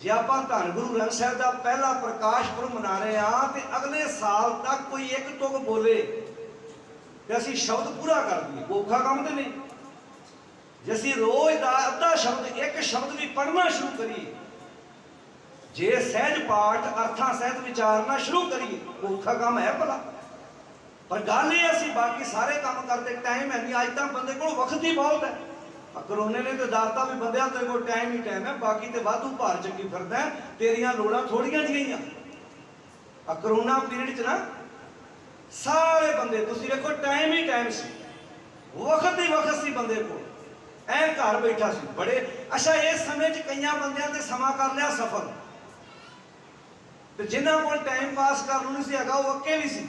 ਜੇ ਆਪਾਂ ਧੰਨ ਗੁਰੂ ਗ੍ਰੰਥ ਸਾਹਿਬ ਦਾ ਪਹਿਲਾ ਪ੍ਰਕਾਸ਼ ਪੁਰਬ ਮਨਾ ਰਹੇ ਹਾਂ ਤੇ ਅਗਲੇ ਸਾਲ ਤੱਕ ਕੋਈ ਇੱਕ ਤੁਕ ਬੋਲੇ ਤੇ ਅਸੀਂ ਸ਼ਬਦ ਪੂਰਾ ਕਰ ਦਈਏ, ਔਖਾ ਕੰਮ ਤੇ ਨਹੀਂ। ਜੇ ਅਸੀਂ ਰੋਜ਼ ਦਾ ਅੱਧਾ ਸ਼ਬਦ, ਇੱਕ ਸ਼ਬਦ ਵੀ ਪੜ੍ਹਨਾ ਸ਼ੁਰੂ ਕਰੀਏ, ਜੇ ਸਹਿਜ ਪਾਠ ਅਰਥਾਂ ਸਹਿਤ ਵਿਚਾਰਨਾ ਸ਼ੁਰੂ ਕਰੀਏ, ਔਖਾ ਕੰਮ ਹੈ ਭਲਾ? ਪਰ ਗੱਲ ਇਹ, ਅਸੀਂ ਬਾਕੀ ਸਾਰੇ ਕੰਮ ਕਰਦੇ, ਟਾਈਮ ਹੈ ਨਹੀਂ। ਅੱਜ ਤਾਂ ਬੰਦੇ ਕੋਲ ਵਕਤ ਹੀ ਬਹੁਤ ਹੈ। ਕਰੋਨੇ ਨੇ ਤੇ ਦੱਸਤਾ ਵੀ ਬੰਦਿਆਂ ਤੇਰੇ ਕੋਲ ਟਾਈਮ ਹੀ ਟਾਈਮ ਹੈ, ਬਾਕੀ ਤੇ ਵਾਧੂ ਭਾਰ ਚੱਕੀ ਫਿਰਦਾ, ਤੇਰੀਆਂ ਲੋੜਾਂ ਥੋੜੀਆਂ ਜਿਹੀਆਂ। ਆ ਕਰੋਨਾ ਪੀਰੀਅਡ 'ਚ ਨਾ ਸਾਰੇ ਬੰਦੇ, ਤੁਸੀਂ ਵੇਖੋ ਟਾਈਮ ਹੀ ਟਾਈਮ ਸੀ। वक्त ही वक्त सी बंदे को ऐ घर बैठा सी बड़े। अच्छा इस समय च कई बंदियां ते समा कर लिया सफर, ते जिन्हां कोल टाइम पास करन नहीं सी हैगा वो अक्के भी सी,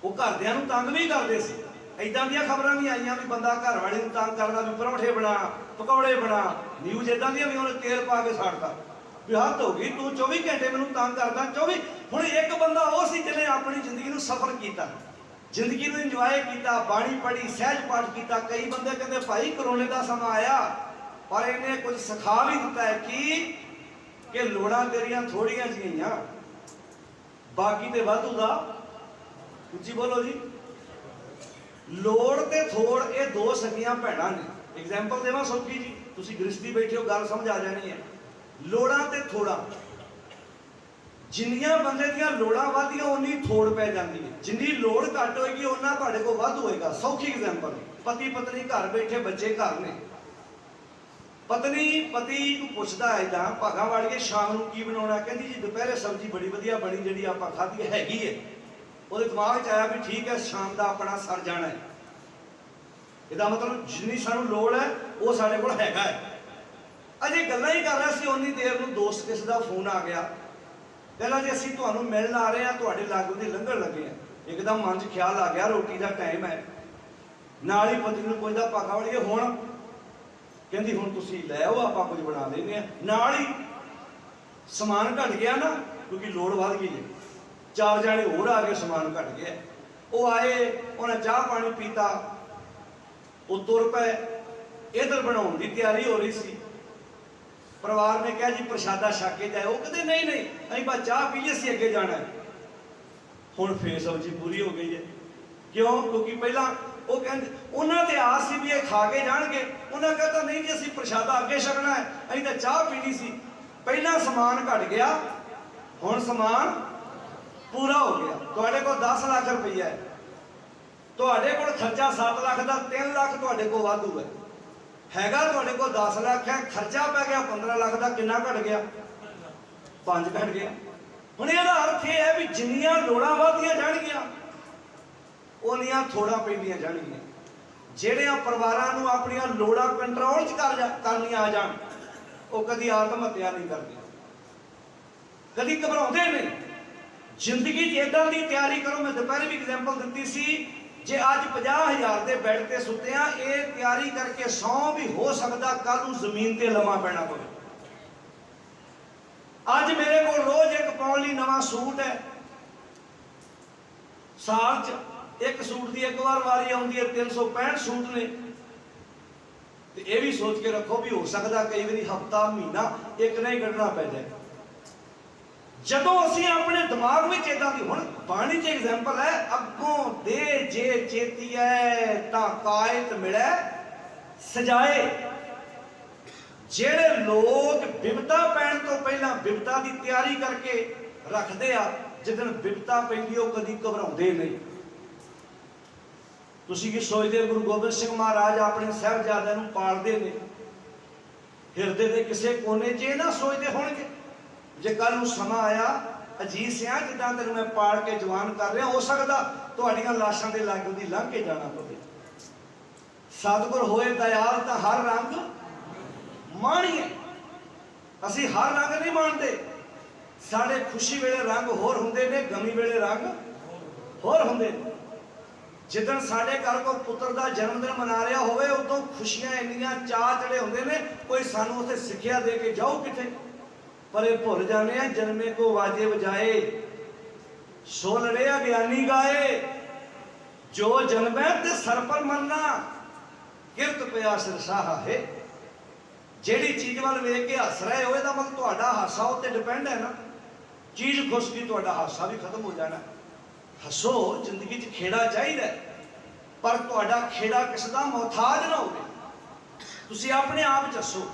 वो घरदियां नूं तंग भी करदे सी। इदां दियां खबरां भी आईयां भी बंदा घर वाली नूं तंग करदा भी परौंठे बना पकौड़े बना, न्यूज़ इदां दियां भी उन्हें तेल पा के साड़ता भी हद हो गई, तू 24 घंटे मैनूं तंग करदा 24। हुण एक बंदा वो सी जिन्हें अपनी जिंदगी नूं सफर कीता, जिंदगी नूं इंजॉय किया, बाणी पढ़ी, सहज पाठ किया। कई बंदे कहते भाई करोने का समा आया पर इन्हें कुछ सिखा भी दिता है कि लोड़ां तेरियां थोड़ियां जिहियां बाकी ते वाधू दा। उच्ची बोलो जी। लोड़ ते थोड़ ये दो सगियां भैणां ने। एग्जाम्पल देवां सौखी जी, तुसीं गृहस्थी बैठे हो गल समझ आ जानी है। लोड़ां ते थोड़ां, जिन्नियां बंदे दियां लोड़ां वधियां उन्नी थोड़ पै जाती है, जिन्नी लोड़ घट होएगी उन्ना तुहाडे कोल वध होएगा। सौखी एग्जाम्पल, पति पत्नी घर बैठे, बच्चे घर ने, पत्नी पति नूं पुछदा है इदां भागा वाड़िए शाम नूं की बनाउणा, कहंदी जी दुपहरे सब्जी बड़ी वधिया बनी जिहड़ी आपां खाधी हैगी है। ਉਹਦੇ ਦਿਮਾਗ 'ਚ ਆਇਆ ਵੀ ਠੀਕ ਹੈ ਸ਼ਾਮ ਦਾ ਆਪਣਾ ਸਰ ਜਾਣਾ ਹੈ। ਇਹਦਾ ਮਤਲਬ ਜਿੰਨੀ ਸਾਨੂੰ ਲੋੜ ਹੈ ਉਹ ਸਾਡੇ ਕੋਲ ਹੈਗਾ ਹੈ। ਅਜੇ ਗੱਲਾਂ ਹੀ ਕਰ ਰਿਹਾ ਸੀ ਉਨੀ ਦੇਰ ਨੂੰ ਦੋਸਤ ਕਿਸੇ ਦਾ ਫੋਨ ਆ ਗਿਆ, ਕਹਿੰਦਾ ਜੀ ਅਸੀਂ ਤੁਹਾਨੂੰ ਮਿਲਣ ਆ ਰਹੇ ਹਾਂ, ਤੁਹਾਡੇ ਲਾਗੋਂ ਦੀ ਲੰਘਣ ਲੱਗੇ ਆ। ਇੱਕਦਮ ਮਨ 'ਚ ਖਿਆਲ ਆ ਗਿਆ ਰੋਟੀ ਦਾ ਟਾਈਮ ਹੈ। ਨਾਲ ਹੀ ਪਤੀ ਨੂੰ ਪੁੱਛਦਾ ਭਾਗਾ ਵਾਲੀਏ ਹੁਣ, ਕਹਿੰਦੀ ਹੁਣ ਤੁਸੀਂ ਲੈ ਆਓ ਆਪਾਂ ਕੁਝ ਬਣਾ ਲੈਂਦੇ ਆ। ਨਾਲ ਹੀ ਸਮਾਨ ਘਟ ਗਿਆ ਨਾ ਕਿਉਂਕਿ ਲੋੜ ਵੱਧ ਗਈ ਹੈ, चार जाने होर आ गए, समान घट गया। वो आए, उन्हें चाह पानी पीता, वो तुर पे। इधर बनाने की तैयारी हो रही सी, परिवार ने कहा जी प्रशादा छक के जाए। वो कहते नहीं नहीं अभी बस चाह पी ली, अगे जाना है। हुण फिर सब्जी पूरी हो गई है। क्यों? क्योंकि पहला वो कहते उन्होंने आस सी भी ये खा के जाएंगे, उन्हें कहता नहीं जी असीं प्रशादा अगे छकना है, अभी तो चाह पीनी सी। पहला समान घट गया, हुण समान पूरा हो गया। तुहाडे कोल 10 लाख रुपया है, तुहाडे कोल खर्चा 7 लाख का, 3 लाख तुहाडे कोल वाधू है। हैगा तुहाडे कोल 10 लाख है, खर्चा पै गया 15 लाख का, कितना घट गया? 5 घट गया। हुण इहदा अर्थ यह है भी जिन्नियां लोड़ां वधदियां जाणगियां उन्नियां थोड़ां पैंदियां जाणगियां। जिहड़ियां परिवारां नूं अपणियां लोड़ां कंट्रोल च करनियां आ जाण, वो कदी आत्म हत्या नहीं करदे, कदी घबराउंदे नहीं। जिंदगी इदां दी तैयारी करो। मैं दोपहर भी एग्जाम्पल दी सी, जे अज 50,000 के बैड ते सुते हैं, ये तैयारी करके 100 भी हो सकता कल नूं जमीन ते लम्मा पैना पवे। अज मेरे को रोज एक पाउण लई नवां सूट है, साल च एक सूट की एक बार वारी आउंदी है, 365 सूट ने। तो यह भी सोच के रखो भी हो सकता कई बार हफ्ता महीना एक नहीं कढ़ना पै जाए। जदों असीं अपने दिमाग में इदां दी, हुण बाणी च एग्जाम्पल है, अगों दे जे चेतीए तां कायत मिले सजाए। जेड़े लोग विपता पैण तो पहला विपता की तैयारी करके रखते आ, जिदन विपता पैंदी वो कदी घबराउंदे नहीं। तुसीं की सोचदे गुरु गोबिंद सिंह महाराज अपने साहिबजादे नूं पालदे ने, हिरदे दे किसे कोने च ना सोचदे होणगे जे कल नूं समा आया अजीत सिंह जिद्दां तैनूं मैं पाल के जवान कर रहा, हो सकदा तुहाडीआं लाशां दे लागों दी लंघ के जाना पवे। सतगुर होए दयाल तां हर रंग माणीए। असीं हर रंग नहीं माणदे, साडे खुशी वेले रंग होर हुंदे ने, गमी वेले रंग होर हुंदे ने। जिदन साडे घर कोई पुत्र का जन्मदिन मना रहा होवे उदों खुशियां इन्नियां चाह चढ़े हुंदे ने, कोई सानूं उत्थे सिੱਖਿਆ दे के जाओ किथे, पर ये भुल जाने हैं जन्मे को वाजे बजाए, सो लड़े अज्ञानी गाए। जो जन्मे ते सर पर मरना, किरत पिया सिरसाहा है। जेड़ी चीज वाल वेख के हस रहे हो, इहदा मतलब तुहाडा हासा उत्ते डिपेंड है ना। चीज खुश की तुहाडा हासा भी खत्म हो जाना। हसो, जिंदगी च खेड़ा चाहिए, पर तुहाडा खेड़ा किसी का मोहताज ना होवे। तुसीं अपने आप च हसो।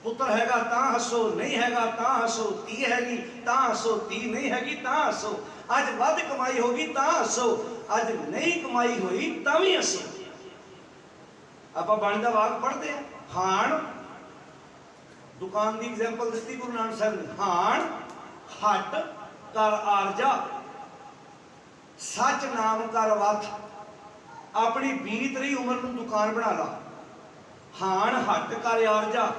पुत्र हैगा तां हसो, नहीं हैगा तां हसो, धी हैगी तां हसो, धी नहीं हैगी तां हसो। अज वध कमाई होगी तां हसो, अज नहीं कमाई हुई तां भी हसो। आपां बाणी दा वाक पढ़दे हैं, हाण दुकान की एग्जाम्पल दी गुरु नानक साहब ने, हाण हट कर आरजा, सच नाम कर वथ। ਆਪਣੀ ਬੀਤ ਰਹੀ ਉਮਰ ਨੂੰ ਦੁਕਾਨ ਬਣਾ ਲਾ। ਹਾਣ ਹੱਟ ਕਰ ਆਰਜਾ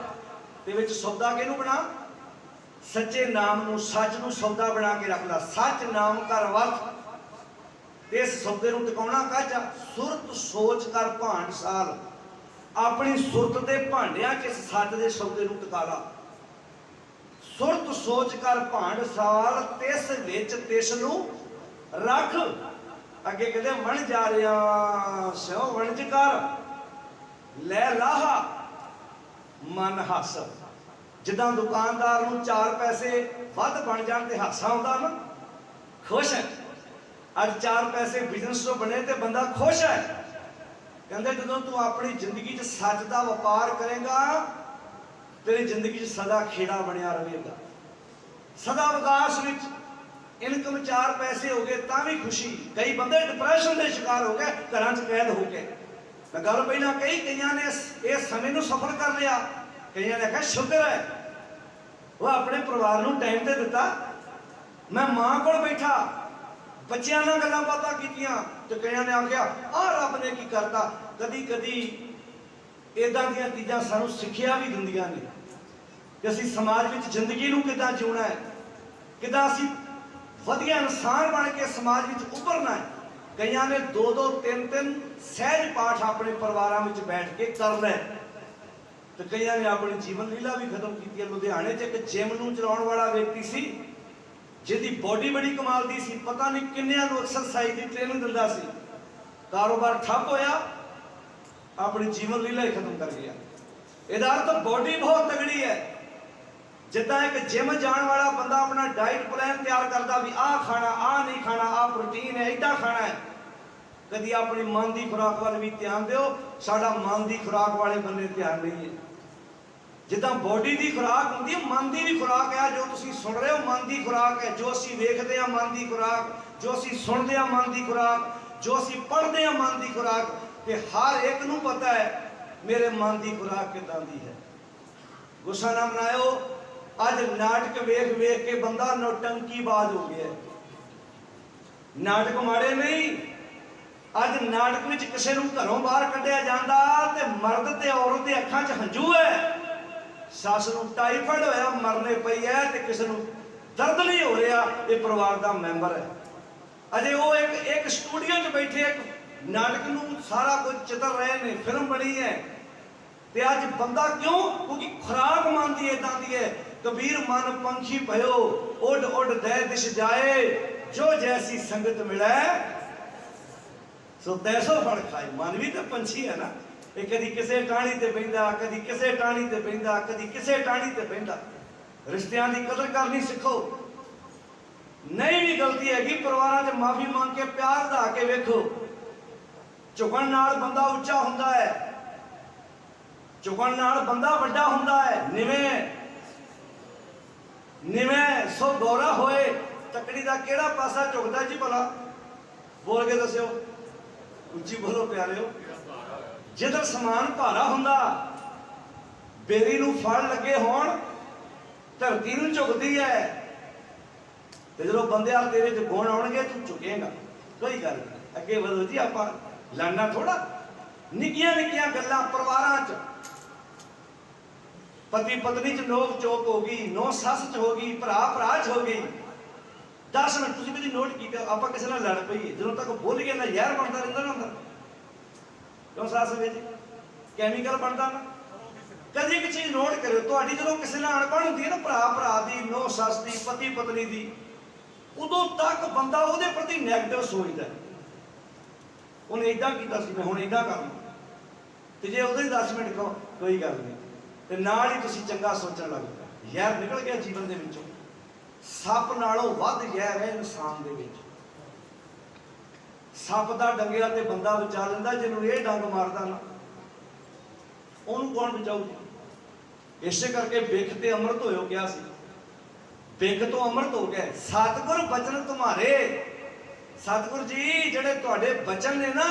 ਦੇ ਵਿੱਚ ਸੌਦਾ ਕਿਹਨੂੰ ਬਣਾ? ਸੱਚੇ ਨਾਮ ਨੂੰ, ਸੱਚ ਨੂੰ ਸੌਦਾ ਬਣਾ ਕੇ ਰੱਖ ਲਾ। ਸੱਚ ਨਾਮ ਕਰ ਵਰਤ ਤੇ ਇਸ ਸੌਦੇ ਨੂੰ ਟਿਕਾਉਣਾ ਕਾਹਦਾ? ਸੁਰਤ ਸੋਚ ਕਰ ਭਾਂਡ ਸਾਲ। ਆਪਣੀ ਸੁਰਤ ਦੇ ਭਾਂਡਿਆਂ 'ਚ ਇਸ ਸੱਚ ਦੇ ਸੌਦੇ ਨੂੰ ਟਿਕਾ ਲਾ। ਸੁਰਤ ਸੋਚ ਕਰ ਭਾਂਡ ਸਾਲ, ਤਿਸ ਵਿੱਚ ਤਿਸ ਨੂੰ ਰੱਖ। ਅੱਗੇ ਕਹਿੰਦੇ ਵਣ ਜਾ ਰਿਹਾ ਸਿਓ ਵਣਜ ਕਰ, ਲੈ ਲਾਹਾ ਮਨ ਹੱਸ। ਜਿੱਦਾਂ ਦੁਕਾਨਦਾਰ ਨੂੰ 4 ਪੈਸੇ ਵੱਧ ਬਣ ਜਾਣ ਤੇ ਹਾਸਾ ਆਉਂਦਾ ਨਾ, ਖੁਸ਼ ਹੈ। ਅੱਜ 4 ਪੈਸੇ ਬਿਜ਼ਨਸ ਤੋਂ ਬਣੇ ਤੇ ਬੰਦਾ ਖੁਸ਼ ਹੈ। ਕਹਿੰਦੇ ਜਦੋਂ ਤੂੰ ਆਪਣੀ ਜ਼ਿੰਦਗੀ 'ਚ ਸੱਚ ਦਾ ਵਪਾਰ ਕਰੇਗਾ, ਤੇਰੀ ਜ਼ਿੰਦਗੀ 'ਚ ਸਦਾ ਖੇੜਾ ਬਣਿਆ ਰਹੇਗਾ। ਸਦਾ ਵਿਕਾਸ ਵਿੱਚ ਇਨਕਮ 4 ਪੈਸੇ ਹੋ ਗਏ ਤਾਂ ਵੀ ਖੁਸ਼ੀ। ਕਈ ਬੰਦੇ ਡਿਪਰੈਸ਼ਨ ਦੇ ਸ਼ਿਕਾਰ ਹੋ ਗਏ, ਘਰਾਂ 'ਚ ਕੈਦ ਹੋ ਕੇ। ਮੈਂ ਗੱਲ ਪਹਿਲਾਂ ਕਹੀ, ਕਈਆਂ ਨੇ ਇਸ ਸਮੇਂ ਨੂੰ ਸਫਲ ਕਰ ਲਿਆ, ਕਈਆਂ ਨੇ ਆਖਿਆ ਸ਼ੁਕਰ ਹੈ ਉਹ ਆਪਣੇ ਪਰਿਵਾਰ ਨੂੰ ਟਾਈਮ ਤੇ ਦਿੱਤਾ। ਮੈਂ ਮਾਂ ਕੋਲ ਬੈਠਾ, ਬੱਚਿਆਂ ਨਾਲ ਗੱਲਾਂ ਬਾਤਾਂ ਕੀਤੀਆਂ, ਤੇ ਕਈਆਂ ਨੇ ਆਖਿਆ ਆਹ ਰੱਬ ਨੇ ਕੀ ਕਰਤਾ। ਕਦੀ ਕਦੀ ਇਦਾਂ ਦੀਆਂ ਚੀਜ਼ਾਂ ਸਾਨੂੰ ਸਿੱਖਿਆ ਵੀ ਦਿੰਦੀਆਂ ਨੇ ਕਿ ਅਸੀਂ ਸਮਾਜ ਵਿੱਚ ਜ਼ਿੰਦਗੀ ਨੂੰ ਕਿੱਦਾਂ ਜਿਉਣਾ ਹੈ, ਕਿੱਦਾਂ ਅਸੀਂ ਵਧੀਆ ਇਨਸਾਨ ਬਣ ਕੇ ਸਮਾਜ ਵਿੱਚ ਉੱਭਰਨਾ ਹੈ। ਕਈਆਂ ਨੇ 2-2 3-3 ਸਹਿਜ ਪਾਠ ਆਪਣੇ ਪਰਿਵਾਰਾਂ ਵਿੱਚ ਬੈਠ ਕੇ ਕਰ ਲਏ, ਤੇ ਕਈਆਂ ਨੇ ਆਪਣੀ ਜੀਵਨ ਲੀਲਾ ਵੀ ਖਤਮ ਕੀਤੀ ਹੈ। ਲੁਧਿਆਣੇ 'ਚ ਇੱਕ ਜਿਮ ਨੂੰ ਚਲਾਉਣ ਵਾਲਾ ਵਿਅਕਤੀ ਸੀ, ਜਿਹਦੀ ਬੋਡੀ ਬੜੀ ਕਮਾਲ ਦੀ ਸੀ, ਪਤਾ ਨਹੀਂ ਕਿੰਨਿਆਂ ਨੂੰ ਐਕਸਰਸਾਈਜ਼ ਦੀ ਟ੍ਰੇਨਿੰਗ ਦਿੰਦਾ ਸੀ। ਕਾਰੋਬਾਰ ਠੱਪ ਹੋਇਆ, ਆਪਣੀ ਜੀਵਨ ਲੀਲਾ ਹੀ ਖਤਮ ਕਰ ਗਿਆ। ਇਹਦਾ ਅਰਥ ਬੋਡੀ ਬਹੁਤ ਤਗੜੀ ਹੈ। ਜਿੱਦਾਂ ਇੱਕ ਜਿਮ ਜਾਣ ਵਾਲਾ ਬੰਦਾ ਆਪਣਾ ਡਾਈਟ ਪਲਾਨ ਤਿਆਰ ਕਰਦਾ ਵੀ ਆਹ ਖਾਣਾ, ਆਹ ਨਹੀਂ ਖਾਣਾ, ਆਹ ਪ੍ਰੋਟੀਨ ਹੈ, ਇੱਦਾਂ ਖਾਣਾ ਹੈ। ਕਦੀ ਆਪਣੀ ਮਨ ਦੀ ਖੁਰਾਕ ਵੱਲ ਵੀ ਧਿਆਨ ਦਿਓ। ਸਾਡਾ ਮਨ ਦੀ ਖੁਰਾਕ ਵਾਲੇ ਬੰਨੇ ਧਿਆਨ ਨਹੀਂ ਹੈ। ਜਿੱਦਾਂ ਬੋਡੀ ਦੀ ਖੁਰਾਕ ਹੁੰਦੀ ਹੈ, ਮਨ ਦੀ ਵੀ ਖੁਰਾਕ ਹੈ। ਜੋ ਤੁਸੀਂ ਸੁਣ ਰਹੇ ਹੋ ਮਨ ਦੀ ਖੁਰਾਕ ਹੈ, ਜੋ ਅਸੀਂ ਵੇਖਦੇ ਹਾਂ ਮਨ ਦੀ ਖੁਰਾਕ, ਜੋ ਅਸੀਂ ਸੁਣਦੇ ਹਾਂ ਮਨ ਦੀ ਖੁਰਾਕ, ਜੋ ਅਸੀਂ ਪੜ੍ਹਦੇ ਹਾਂ ਮਨ ਦੀ ਖੁਰਾਕ। ਤੇ ਹਰ ਇੱਕ ਨੂੰ ਪਤਾ ਹੈ ਮੇਰੇ ਮਨ ਦੀ ਖੁਰਾਕ ਕਿੱਦਾਂ ਦੀ ਹੈ। ਗੁੱਸਾ ਨਾ ਮਨਾਇਓ। ਅੱਜ ਨਾਟਕ ਵੇਖ ਵੇਖ ਕੇ ਬੰਦਾ ਨੌਟੰਕੀਬਾਜ਼ ਹੋ ਗਿਆ। ਨਾਟਕ ਮਾੜੇ ਨਹੀਂ। ਅੱਜ ਨਾਟਕ ਵਿੱਚ ਕਿਸੇ ਨੂੰ ਘਰੋਂ ਬਾਹਰ ਕੱਢਿਆ ਜਾਂਦਾ ਤੇ ਮਰਦ ਤੇ ਔਰਤ ਦੇ ਅੱਖਾਂ 'ਚ ਹੰਝੂ ਹੈ। ਸੱਸ ਨੂੰ ਟਾਈਫਾਇਡ ਹੋਇਆ ਮਰਨੇ ਪਈ ਹੈ ਤੇ ਕਿਸੇ ਨੂੰ ਦਰਦ ਨਹੀਂ ਹੋ ਰਿਹਾ, ਇਹ ਪਰਿਵਾਰ ਦਾ ਮੈਂਬਰ ਹੈ। ਅਜੇ ਉਹ ਇੱਕ ਸਟੂਡੀਓ 'ਚ ਬੈਠੇ ਇੱਕ ਨਾਟਕ ਨੂੰ ਸਾਰਾ ਕੁਝ ਚਿੱਤਰ ਰਹੇ ਨੇ, ਫਿਲਮ ਬਣੀ ਹੈ। ਤੇ ਅੱਜ ਬੰਦਾ ਕਿਉਂ? ਕਿਉਂਕਿ ਖੁਰਾਕ ਮਨ ਦੀ ਏਦਾਂ ਦੀ ਹੈ। ਕਬੀਰ ਮਨ ਪੰਖੀ ਭਇਓ, ਉੱਡ ਉੱਡ ਦੇ ਦਿਸ਼ ਜਾਏ, ਜੋ ਜੈਸੀ ਸੰਗਤ ਮਿਲੇ ਸੋ ਤੈਸੋ ਫੜ ਖਾਏ। ਮਨ ਵੀ ਤਾਂ ਪੰਛੀ ਹੈ ਨਾ, ਇਹ ਕਦੀ ਕਿਸੇ ਟਾਹਣੀ ਤੇ ਬਹਿੰਦਾ, ਕਦੀ ਕਿਸੇ ਟਾਹਣੀ ਤੇ ਬਹਿੰਦਾ, ਕਦੀ ਕਿਸੇ ਟਾਹਣੀ ਤੇ ਬਹਿੰਦਾ। ਰਿਸ਼ਤਿਆਂ ਦੀ ਕਦਰ ਕਰਨੀ ਸਿੱਖੋ। ਨਹੀਂ ਵੀ ਗਲਤੀ ਹੈਗੀ, ਪਰਿਵਾਰਾਂ 'ਚ ਮਾਫੀ ਮੰਗ ਕੇ ਪਿਆਰ ਵਧਾ ਕੇ ਵੇਖੋ। ਝੁਕਣ ਨਾਲ ਬੰਦਾ ਉੱਚਾ ਹੁੰਦਾ ਹੈ, ਝੁਕਣ ਨਾਲ ਬੰਦਾ ਵੱਡਾ ਹੁੰਦਾ ਹੈ। ਨਿਵੇਂ ਸੋ ਗੋਰਾ ਹੋਏ। ਤਕੜੀ ਦਾ ਕਿਹੜਾ ਪਾਸਾ ਝੁਕਦਾ ਜੀ ਭਲਾ? ਬੋਲ ਕੇ ਦੱਸਿਓ, ਉੱਚੀ ਬੋਲੋ ਪਿਆਰਿਓ। ਜਿੱਧਰ ਸਮਾਨ ਭਾਰਾ ਹੁੰਦਾ, ਬੇਰੀ ਨੂੰ ਫਲ ਲੱਗੇ ਹੋਣ, ਧਰਤੀ ਨੂੰ ਝੁਕਦੀ ਹੈ। ਤੇ ਜਦੋਂ ਬੰਦਿਆਂ ਤੇਰੇ 'ਚ ਗੁਣ ਆਉਣਗੇ ਤੂੰ ਝੁਕੇਗਾ। ਕੋਈ ਗੱਲ ਨਹੀਂ, ਅੱਗੇ ਵਧੋ ਜੀ। ਆਪਾਂ ਲੜਨਾ ਥੋੜਾ। ਨਿੱਕੀਆਂ ਨਿੱਕੀਆਂ ਗੱਲਾਂ ਪਰਿਵਾਰਾਂ 'ਚ, ਪਤੀ ਪਤਨੀ 'ਚ ਨੋਕ ਚੋਕ ਹੋ ਗਈ, ਨੌ ਸੱਸ 'ਚ ਹੋ ਗਈ, ਭਰਾ ਭਰਾ 'ਚ ਹੋ ਗਈ। 10 ਮਿੰਟ ਤੁਸੀਂ ਕਦੀ ਨੋਟ ਕੀਤਾ, ਆਪਾਂ ਕਿਸੇ ਨਾਲ ਲੜ ਪਈਏ, ਜਦੋਂ ਤੱਕ ਭੁੱਲ ਗਏ ਨਾ ਜ਼ਹਿਰ ਬਣਦਾ ਰਹਿੰਦਾ ਨਾ ਅੰਦਰ। ਕਿਉਂ ਸੱਸ ਵਿੱਚ ਕੈਮੀਕਲ ਬਣਦਾ ਨਾ। ਕਦੀ ਇੱਕ ਚੀਜ਼ ਨੋਟ ਕਰਿਓ, ਤੁਹਾਡੀ ਜਦੋਂ ਕਿਸੇ ਨਾਲ ਅਣਬਣ ਹੁੰਦੀ ਹੈ ਨਾ, ਭਰਾ ਭਰਾ ਦੀ, ਨੌ ਸੱਸ ਦੀ, ਪਤੀ ਪਤਨੀ ਦੀ, ਉਦੋਂ ਤੱਕ ਬੰਦਾ ਉਹਦੇ ਪ੍ਰਤੀ ਨੈਗੇਟਿਵ ਸੋਚਦਾ। ਉਹਨੇ ਏਦਾਂ ਕੀਤਾ ਸੀ, ਮੈਂ ਹੁਣ ਏਦਾਂ ਕਰਨਾ। ਤੇ ਜੇ ਉਦੋਂ ਹੀ 10 ਮਿੰਟ ਕਹੋ ਕੋਈ ਗੱਲ ਨਹੀਂ, ਤੇ ਨਾਲ ਹੀ ਤੁਸੀਂ ਚੰਗਾ ਸੋਚਣ ਲੱਗ ਪਏ। ਜ਼ਹਿਰ ਨਿਕਲ ਗਿਆ ਜੀਵਨ ਦੇ ਵਿੱਚੋਂ। ਸੱਪ ਨਾਲੋਂ ਵੱਧ ਜ਼ਹਿਰ ਹੈ ਇਨਸਾਨ ਦੇ ਵਿੱਚ। ਸੱਪ ਦਾ ਡੰਗਿਆ ਤੇ ਬੰਦਾ ਬਚਾ ਲੈਂਦਾ, ਜਿਹਨੂੰ ਇਹ ਡੰਗ ਮਾਰਦਾ ਨਾ ਉਹਨੂੰ ਕੌਣ ਬਚਾਊ? ਇਸੇ ਕਰਕੇ ਬਿਖ ਤੇ ਅੰਮ੍ਰਿਤ ਹੋਇਓ ਕਿਹਾ ਸੀ। ਬਿਖ ਤੋਂ ਅੰਮ੍ਰਿਤ ਹੋ ਗਿਆ। ਸਤਿਗੁਰ ਬਚਨ ਤੁਮਾਰੇ। ਸਤਿਗੁਰ ਜੀ ਜਿਹੜੇ ਤੁਹਾਡੇ ਬਚਨ ਨੇ ਨਾ,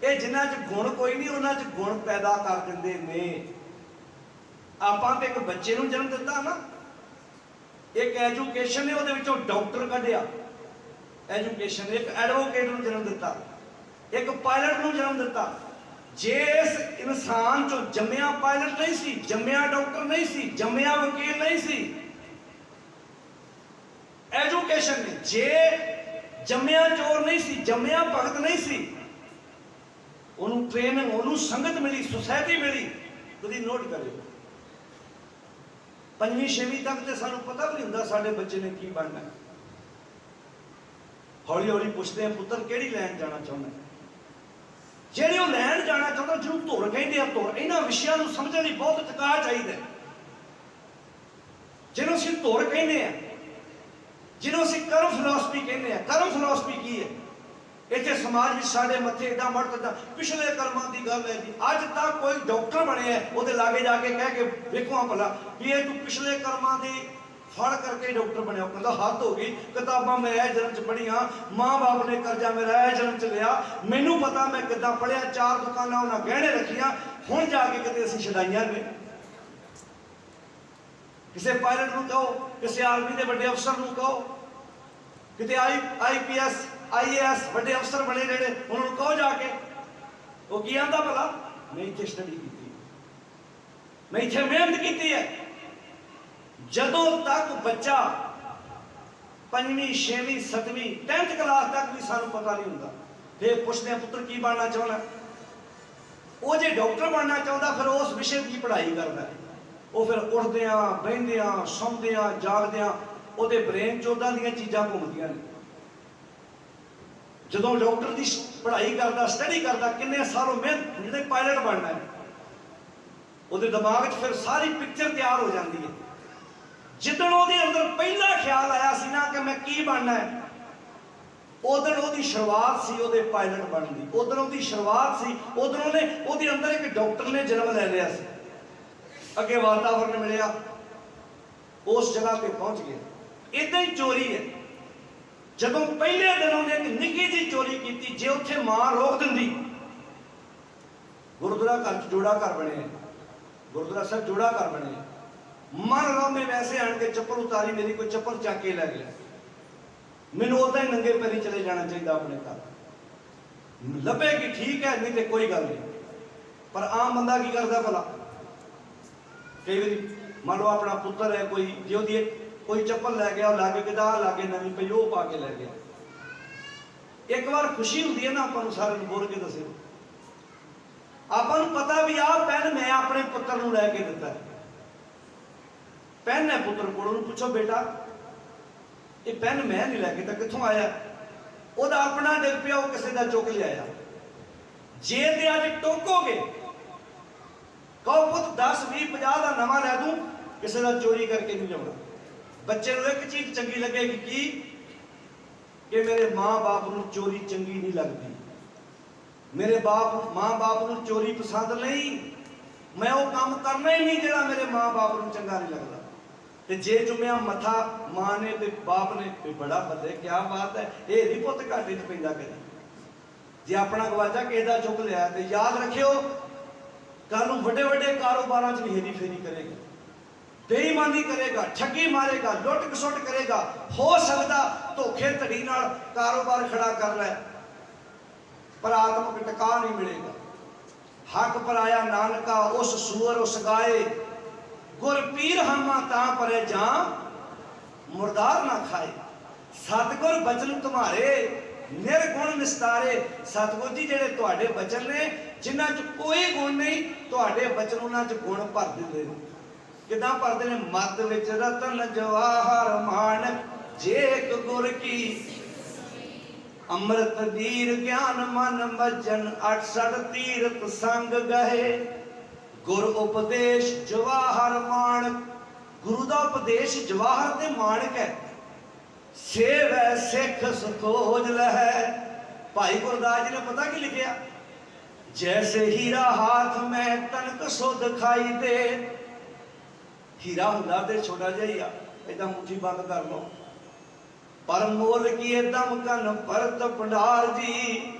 ਇਹ ਜਿਨ੍ਹਾਂ 'ਚ ਗੁਣ ਕੋਈ ਨਹੀਂ, ਉਹਨਾਂ 'ਚ ਗੁਣ ਪੈਦਾ ਕਰ ਦਿੰਦੇ ਨੇ। ਆਪਾਂ ਤੇ ਇੱਕ ਬੱਚੇ ਨੂੰ ਜਨਮ ਦਿੱਤਾ ਨਾ, ਇੱਕ ਐਜੂਕੇਸ਼ਨ ਨੇ ਉਹਦੇ ਵਿੱਚੋਂ ਡਾਕਟਰ ਕੱਢਿਆ। ਐਜੂਕੇਸ਼ਨ ਇੱਕ ਐਡਵੋਕੇਟ ਨੂੰ ਜਨਮ ਦਿੱਤਾ, एक पायलट को जन्म दिता। जिस इंसान चो जम्मिया पायलट नहीं सी, जम्मिया डॉक्टर नहीं सी, जम्मिया वकील नहीं सी, एजुकेशन ने जे जम्मिया चोर नहीं सी, जम्मिया भगत नहीं सी, उन्होंने ट्रेनिंग, उन्होंने संगत मिली, सोसाइटी मिली। कभी नोट करियो 5वीं 6वीं तक तो सानू पता भी नहीं होंदा साडे बच्चे ने की बनना है। हौली हौली पुछते हैं पुत्र किहड़ी लैन जाना चाहुंदा है, ਜਿਹੜੇ ਉਹ ਲੈਣ ਜਾਣਾ ਚਾਹੁੰਦਾ, ਜਿਹਨੂੰ ਧੁਰ ਕਹਿੰਦੇ ਆ ਧੁਰ। ਇਹਨਾਂ ਵਿਸ਼ਿਆਂ ਨੂੰ ਸਮਝਣ ਲਈ ਬਹੁਤ ਟਿਕਾ ਚਾਹੀਦਾ। ਜਿਹਨੂੰ ਅਸੀਂ ਧੁਰ ਕਹਿੰਦੇ ਆ, ਜਿਹਨੂੰ ਅਸੀਂ ਕਰਮ ਫਿਲਾਸਫੀ ਕਹਿੰਦੇ ਆ। ਕਰਮ ਫਿਲਾਸਫੀ ਕੀ ਹੈ? ਇੱਥੇ ਸਮਾਜ ਵਿੱਚ ਸਾਡੇ ਮੱਥੇ ਇਦਾਂ ਮੜਦਾ ਪਿਛਲੇ ਕਰਮਾਂ ਦੀ ਗੱਲ ਹੈ ਜੀ। ਅੱਜ ਤੱਕ ਕੋਈ ਡਾਕਟਰ ਬਣਿਆ ਉਹਦੇ ਲਾਗੇ ਜਾ ਕੇ ਕਹਿ ਕੇ ਵੇਖੋ ਭਲਾ ਵੀ ਇਹ ਤੂੰ ਪਿਛਲੇ ਕਰਮਾਂ ਦੀ ਫੜ ਕਰਕੇ ਡਾਕਟਰ ਬਣਿਆ। ਕਹਿੰਦਾ ਹੱਦ ਹੋ ਗਈ, ਕਿਤਾਬਾਂ ਮੈਂ ਇਹ ਜਨਮ 'ਚ ਪੜ੍ਹੀਆਂ, ਮਾਂ ਬਾਪ ਨੇ ਕਰਜ਼ਾ ਮੇਰਾ ਇਹ ਜਨਮ 'ਚ ਲਿਆ, ਮੈਨੂੰ ਪਤਾ ਮੈਂ ਕਿੱਦਾਂ ਪੜ੍ਹਿਆ, 4 ਦੁਕਾਨਾਂ ਉਹਨਾਂ ਗਹਿਣੇ ਰੱਖੀਆਂ, ਹੁਣ ਜਾ ਕੇ ਕਿਤੇ ਅਸੀਂ ਛਡਾਈਆਂ ਨੇ। ਕਿਸੇ ਪਾਇਲਟ ਨੂੰ ਕਹੋ, ਕਿਸੇ ਆਰਮੀ ਦੇ ਵੱਡੇ ਅਫਸਰ ਨੂੰ ਕਹੋ, ਕਿਤੇ IPS IAS ਵੱਡੇ ਅਫਸਰ ਬਣੇ ਜਿਹੜੇ, ਉਹਨਾਂ ਨੂੰ ਕਹੋ ਜਾ ਕੇ, ਉਹ ਕੀ ਆਂਦਾ ਭਲਾ? ਮੈਂ ਇੱਥੇ ਸਟੱਡੀ ਕੀਤੀ, ਮੈਂ ਇੱਥੇ ਮਿਹਨਤ ਕੀਤੀ ਹੈ। ਜਦੋਂ ਤੱਕ ਬੱਚਾ 5ਵੀਂ 6ਵੀਂ 7ਵੀਂ 10th ਕਲਾਸ ਤੱਕ ਵੀ ਸਾਨੂੰ ਪਤਾ ਨਹੀਂ ਹੁੰਦਾ, ਫਿਰ ਪੁੱਛਦੇ ਆ ਪੁੱਤਰ ਕੀ ਬਣਨਾ ਚਾਹੁੰਦਾ? ਉਹ ਜੇ ਡਾਕਟਰ ਬਣਨਾ ਚਾਹੁੰਦਾ ਫਿਰ ਉਸ ਵਿਸ਼ੇ ਦੀ ਪੜ੍ਹਾਈ ਕਰਦਾ। ਉਹ ਫਿਰ ਉੱਠਦਿਆਂ ਬਹਿੰਦਿਆਂ ਸੌਂਦਿਆਂ ਜਾਗਦਿਆਂ ਉਹਦੇ ਬ੍ਰੇਨ 'ਚ ਉੱਦਾਂ ਦੀਆਂ ਚੀਜ਼ਾਂ ਘੁੰਮਦੀਆਂ ਨੇ। ਜਦੋਂ ਡਾਕਟਰ ਦੀ ਪੜ੍ਹਾਈ ਕਰਦਾ, ਸਟੱਡੀ ਕਰਦਾ, ਕਿੰਨੇ ਸਾਲੋਂ ਮਿਹਨਤ, ਜਿਹੜੇ ਪਾਇਲਟ ਬਣਨਾ ਹੈ, ਉਹਦੇ ਦਿਮਾਗ 'ਚ ਫਿਰ ਸਾਰੀ ਪਿਕਚਰ ਤਿਆਰ ਹੋ ਜਾਂਦੀ ਹੈ। ਜਿੱਦਣ ਉਹਦੇ ਅੰਦਰ ਪਹਿਲਾ ਖਿਆਲ ਆਇਆ ਸੀ ਨਾ ਕਿ ਮੈਂ ਕੀ ਬਣਨਾ ਹੈ, ਉਦੋਂ ਉਹਦੀ ਸ਼ੁਰੂਆਤ ਸੀ ਉਹਦੇ ਪਾਇਲਟ ਬਣਨ ਦੀ। ਉਦੋਂ ਉਹਦੀ ਸ਼ੁਰੂਆਤ ਸੀ, ਉਦੋਂ ਉਹਦੇ ਅੰਦਰ ਇੱਕ ਡਾਕਟਰ ਨੇ ਜਨਮ ਲੈ ਲਿਆ ਸੀ। ਅੱਗੇ ਵਾਤਾਵਰਨ ਮਿਲਿਆ, ਉਸ ਜਗ੍ਹਾ ਤੇ ਪਹੁੰਚ ਗਿਆ। ਇਦਾਂ ਹੀ ਚੋਰੀ ਹੈ। ਜਦੋਂ ਪਹਿਲੇ ਦਿਨ ਉਹਨੇ ਇੱਕ ਨਿੱਕੀ ਜਿਹੀ ਚੋਰੀ ਕੀਤੀ, ਜੇ ਉੱਥੇ ਮਾਂ ਰੋਕ ਦਿੰਦੀ, ਗੁਰਦੁਆਰਾ ਘਰ 'ਚ ਜੋੜਾ ਘਰ ਬਣਿਆ, ਗੁਰਦੁਆਰਾ ਸਾਹਿਬ ਜੋੜਾ ਘਰ ਬਣਿਆ, ਮਨ ਲਓ ਮੈਂ ਵੈਸੇ ਆਣ ਕੇ ਚੱਪਲ ਉਤਾਰੀ, ਮੇਰੀ ਕੋਈ ਚੱਪਲ ਚੱਕ ਕੇ ਲੈ ਗਿਆ, ਮੈਨੂੰ ਉਦਾਂ ਹੀ ਨੰਗੇ ਪੈਰੀ ਚਲੇ ਜਾਣਾ ਚਾਹੀਦਾ ਆਪਣੇ ਘਰ। ਲੱਭੇਗੀ ਠੀਕ ਹੈ, ਨਹੀਂ ਤੇ ਕੋਈ ਗੱਲ ਨਹੀਂ। ਪਰ ਆਮ ਬੰਦਾ ਕੀ ਕਰਦਾ ਭਲਾ? ਕਈ ਵਾਰੀ ਮੰਨ ਲਓ ਆਪਣਾ ਪੁੱਤਰ ਹੈ ਕੋਈ, ਜੇ ਉਹਦੀ ਕੋਈ ਚੱਪਲ ਲੈ ਗਿਆ, ਉਹ ਲਾ ਕੇ ਕਿਦਾ ਲਾ ਕੇ ਨਵੀਂ ਪਈ ਉਹ ਪਾ ਕੇ ਲੈ ਗਿਆ। ਇੱਕ ਵਾਰ ਖੁਸ਼ੀ ਹੁੰਦੀ ਹੈ ਨਾ, ਆਪਾਂ ਨੂੰ ਸਾਰਿਆਂ ਨੂੰ ਬੋਲ ਕੇ ਦੱਸਿਓ, ਆਪਾਂ ਨੂੰ ਪਤਾ ਵੀ ਆਹ ਪੈਨ ਮੈਂ ਆਪਣੇ ਪੁੱਤਰ ਨੂੰ ਲੈ ਕੇ ਦਿੱਤਾ। ਪੈਨ ਹੈ ਪੁੱਤਰ ਕੋਲ, ਉਹਨੂੰ ਪੁੱਛੋ ਬੇਟਾ ਇਹ ਪੈਨ ਮੈਂ ਨਹੀਂ ਲੈ ਕੇ ਦਿੱਤਾ, ਕਿੱਥੋਂ ਆਇਆ? ਉਹਦਾ ਆਪਣਾ ਡਿੱਗ ਪਿਆ, ਉਹ ਕਿਸੇ ਦਾ ਚੁੱਕ ਲਿਆਇਆ। ਜੇ ਤੇ ਅੱਜ ਟੋਕੋਗੇ, ਕਹੋ ਪੁੱਤ 10 20 50 ਦਾ ਨਵਾਂ ਲੈ ਦੂੰ, ਕਿਸੇ ਦਾ ਚੋਰੀ ਕਰਕੇ ਨਹੀਂ ਲਿਆਉਣਾ। ਬੱਚੇ ਨੂੰ ਇੱਕ ਚੀਜ਼ ਚੰਗੀ ਲੱਗੇਗੀ, ਕੀ ਕਿ ਮੇਰੇ ਮਾਂ-ਬਾਪ ਨੂੰ ਚੋਰੀ ਚੰਗੀ ਨਹੀਂ ਲੱਗਦੀ, ਮੇਰੇ ਮਾਂ-ਬਾਪ ਨੂੰ ਚੋਰੀ ਪਸੰਦ ਨਹੀਂ, ਮੈਂ ਉਹ ਕੰਮ ਕਰਨਾ ਹੀ ਨਹੀਂ ਜਿਹੜਾ ਮੇਰੇ ਮਾਂ-ਬਾਪ ਨੂੰ ਚੰਗਾ ਨਹੀਂ ਲੱਗਦਾ। ਤੇ ਜੇ ਚੁੰਮਿਆ ਮੱਥਾ ਮਾਂ ਨੇ ਤੇ ਬਾਪ ਨੇ, ਤੇ ਬੜਾ ਬੱਲੇ, ਕੀ ਬਾਤ ਹੈ, ਇਹ ਨਹੀਂ ਪੁੱਤ ਘਾਟੇ 'ਚ ਪੈਂਦਾ ਕਦੇ। ਜੇ ਆਪਣਾ ਗਵਾਚਾ ਕਿਸੇ ਦਾ ਚੁੱਕ ਲਿਆ ਤੇ ਯਾਦ ਰੱਖਿਓ, ਕੱਲ ਨੂੰ ਵੱਡੇ ਵੱਡੇ ਕਾਰੋਬਾਰਾਂ 'ਚ ਵੀ ਹੇਰੀ ਫੇਰੀ ਕਰੇਗਾ, ਬੇਈਮਾਨੀ ਕਰੇਗਾ, ਠੱਗੀ ਮਾਰੇਗਾ, ਲੁੱਟ ਖਸੁੱਟ ਕਰੇਗਾ। ਹੋ ਸਕਦਾ ਧੋਖੇ ਧੜੀ ਨਾਲ ਕਾਰੋਬਾਰ ਖੜਾ ਕਰ ਲੈ, ਪਰ ਆਤਮਿਕ ਟਿਕਾ ਨਹੀਂ ਮਿਲੇਗਾ। ਹੱਕ ਪਰਾਇਆ ਨਾਨਕਾ ਉਸ ਸੂਰ ਉਸ ਗਾਏ, ਗੁਰ ਪੀਰ ਹਮਾ ਤਾਂ ਪਰੇ ਜਾਂ ਮੁਰਦਾਰ ਨਾ ਖਾਏ। ਸਤਿਗੁਰ ਬਚਨ ਤੁਮਾਰੇ ਨਿਰਗੁਣ ਨਿਸਤਾਰੇ। ਸਤਿਗੁਰ ਜੀ ਜਿਹੜੇ ਤੁਹਾਡੇ ਬਚਨ ਨੇ, ਜਿਨ੍ਹਾਂ 'ਚ ਕੋਈ ਗੁਣ ਨਹੀਂ, ਤੁਹਾਡੇ ਬਚਨ ਉਹਨਾਂ 'ਚ ਗੁਣ ਭਰ ਦਿੰਦੇ ਨੇ। ਕਿੱਦਾਂ ਭਰਦੇ ਨੇ? ਮੱਧ ਵਿੱਚ ਰਤਨ ਜਵਾਹਰ ਮਾਣਕ, ਜੇਕ ਗੁਰ ਕੀ ਅੰਮ੍ਰਿਤ ਦੀਰ ਗਿਆਨ ਮਨ ਮਜਨ, 68 ਤੀਰਥ ਸੰਗ ਗਏ। ਗੁਰ ਉਪਦੇਸ਼ ਜਵਾਹਰ ਮਾਣਕ, ਗੁਰੂ ਦਾ ਉਪਦੇਸ਼ ਜਵਾਹਰ ਤੇ ਮਾਣਕ ਹੈ। ਸੇਵੈ ਸਿੱਖ ਸੁਖੋਜ ਲਹੈ। ਭਾਈ ਗੁਰਦਾਸ ਜੀ ਨੇ ਪਤਾ ਕੀ ਲਿਖਿਆ? ਜੈਸੇ ਹੀਰਾ ਹਾਥ ਮੈਂ ਤਨਕ ਸੁਧ ਖਾਈ ਦੇ। ਹੀਰਾ ਹੁੰਦਾ ਤੇ ਛੋਟਾ ਜਿਹਾ ਹੀ ਆ, ਏਦਾਂ ਮੁੱਠੀ ਬੰਦ ਕਰ ਲਓ, ਪਰ ਮੋਲ ਕੀ ਦਮ ਕਨ ਭਰਤ ਭੰਡਾਰ ਜੀ।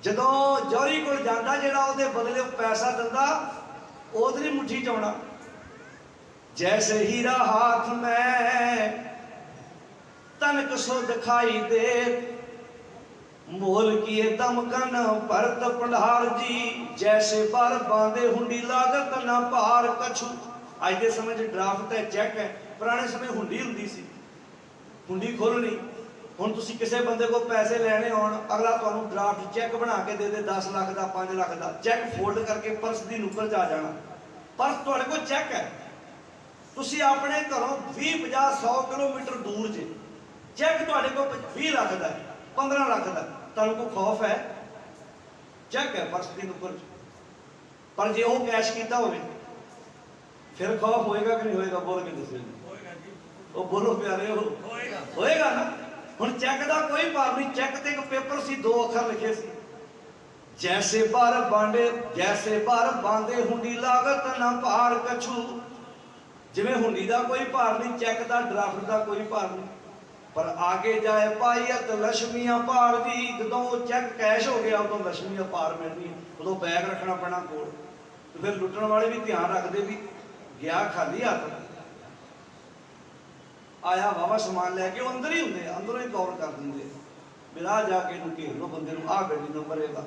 ਜਦੋਂ ਜੌਹਰੀ ਕੋਲ ਜਾਂਦਾ, ਜਿਹੜਾ ਉਹਦੇ ਬਦਲੇ ਪੈਸਾ ਦਿੰਦਾ, ਉਹਦੀ ਮੁੱਠੀ 'ਚ ਆਉਣਾ। ਜੈਸੇ ਹੀਰਾ ਹਾਥ ਮੈਂ ਤਨਕ ਸੁਧ ਖਾਈ ਦੇ। मोल किए दमकन भरत पंडार जी, जैसे बार बांधे हुंडी लागत ना पार कछु। आज के समय च ड्राफ्ट है, चैक है, पुराने समय हुंडी हुंदी सी, हुंडी खोलनी। हुण तुसीं किसी बंदे को पैसे लेने होण, अगला तुहानूं ड्राफ्ट चैक बना के दे दे 10 लाख का 5 लाख का, चैक फोल्ड करके पर्स की नुक्कड़ च आ जाना। पर्स तुहाडे कोल चैक है, तुसीं अपने घरों 20 50 100 किलोमीटर दूर जे, चैक तुहाडे कोल 20 लाख का 15 लाख का, तुहानूं कोई खौफ है? चैक है पर्स की नुक्कड़ च। पर जे वो कैश किया होवे फिर खौफ होएगा कि नहीं होएगा? बोल के दसो, वो बोलो प्यारे हो, होएगा ना। हुण चैक का कोई भार नहीं, चैक ते एक पेपर सी, 2 अखर लिखे सी, जैसे बार बांधे, जैसे बार बांधे हुंडी लागत ना भार कछु। जिवें हुंडी का कोई भार नहीं, चैक का ड्राफ्ट का कोई भार नहीं। पर आगे जाए पाईयत लक्ष्मियां पार दी, जो चैक कैश हो गया उदों लक्ष्मियां पार मिलनी, उदों बैग रखना पैना कोल। तो फिर लुटण वाले भी ध्यान रखते भी गया खाली हथ, आया वावा समान लैके अंदर ही होंगे, अंदरों ही कवर कर देंगे, बिना जाके घेर लो बंदे नूं, आ गड्डी नूं भरेगा।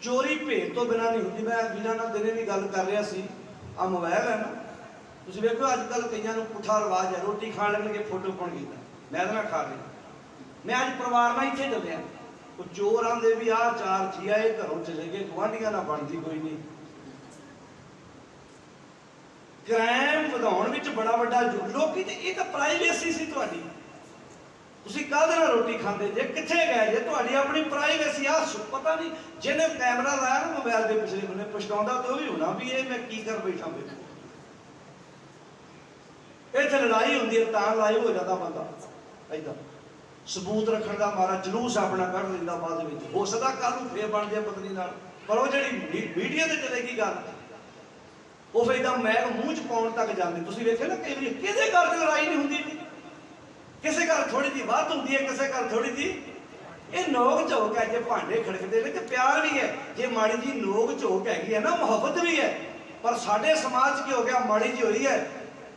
चोरी भेद तो बिना नहीं होती। मैं वीरां नाल दिने भी गल कर रहा सी, आ मोबाइल है ना, तुसीं वेखो अजकल कईयां नूं पुठा रिवाज है, रोटी खाण लगणगे फोटो कौन कीता, मैं इहदे नाल खा रहा। मैं अज परिवार नाल इत्थे चलिया, वो चोर आंदे भी आ 4 जी आए घरों चले गए, गुआंढियां नाल बनदी कोई नहीं। क्राइम ਵਧਾਉਣ ਵਿੱਚ बड़ा ਵੱਡਾ ਲੋਕੀ ਤੇ ਇਹ ਤਾਂ ਪ੍ਰਾਈਵੇਸੀ ਸੀ ਤੁਹਾਡੀ। ਤੁਸੀਂ ਕਾਹਦੇ ਨਾਲ ਰੋਟੀ ਖਾਂਦੇ ਜੇ, ਕਿੱਥੇ ਗਏ ਜੇ, ਤੁਹਾਡੀ ਆਪਣੀ ਪ੍ਰਾਈਵੇਸੀ ਆ। ਪਤਾ ਨਹੀਂ ਜਿਹਨੇ ਕੈਮਰਾ ਲਾਇਆ ਨਾ ਮੋਬਾਈਲ ਦੇ ਪਿਛਲੇ ਬੰਨੇ, ਪਛਤਾਉਂਦਾ ਤੇ ਉਹ ਵੀ ਹੋਣਾ ਵੀ ਇਹ ਮੈਂ ਕੀ ਕਰ ਬੈਠਾ ਵੇ। ਇੱਥੇ ਲੜਾਈ ਹੁੰਦੀ ਹੈ ਤਾਂ ਲਾਈਵ ਹੋ ਜਾਂਦਾ ਬੰਦਾ ਏਦਾਂ, ਸਬੂਤ ਰੱਖਣ ਦਾ ਮਾਰਾ ਜਲੂਸ ਆਪਣਾ ਕੱਢ ਲੈਂਦਾ ਬਾਅਦ ਵਿੱਚ। ਹੋ ਸਕਦਾ ਕੱਲ ਨੂੰ ਫੇਰ ਬਣ ਜਾਏ ਪਤਨੀ ਨਾਲ, ਪਰ ਉਹ ਜਿਹੜੀ ਮੀਡੀਆ ਤੇ ਚਲੇਗੀ ਗੱਲ, ਉਹ ਫਿਰ ਤਾਂ ਮੈਗ ਮੂੰਹ ਚ ਪਾਉਣ ਤੱਕ ਜਾਂਦੇ। ਤੁਸੀਂ ਵੇਖਿਆ ਨਾ ਕਈ ਵਾਰੀ ਕਿਹਦੇ ਘਰ ਤੇ ਲੜਾਈ ਨਹੀਂ ਹੁੰਦੀ, ਕਿਸੇ ਘਰ ਥੋੜੀ ਜਿਹੀ ਵੱਧ ਹੁੰਦੀ ਹੈ, ਕਿਸੇ ਘਰ ਥੋੜੀ ਜਿਹੀ। ਇਹ ਨੋਕ ਝੋਕ ਹੈ, ਜੇ ਭਾਂਡੇ ਖੜਕਦੇ ਨੇ ਤੇ ਪਿਆਰ ਵੀ ਹੈ, ਜੇ ਮਾੜੀ ਜੀ ਨੋਕ ਝੋਕ ਹੈਗੀ ਹੈ ਨਾ ਮੁਹੱਬਤ ਵੀ ਹੈ। ਪਰ ਸਾਡੇ ਸਮਾਜ 'ਚ ਕੀ ਹੋ ਗਿਆ, ਮਾੜੀ ਜੀ ਹੋਈ ਹੈ,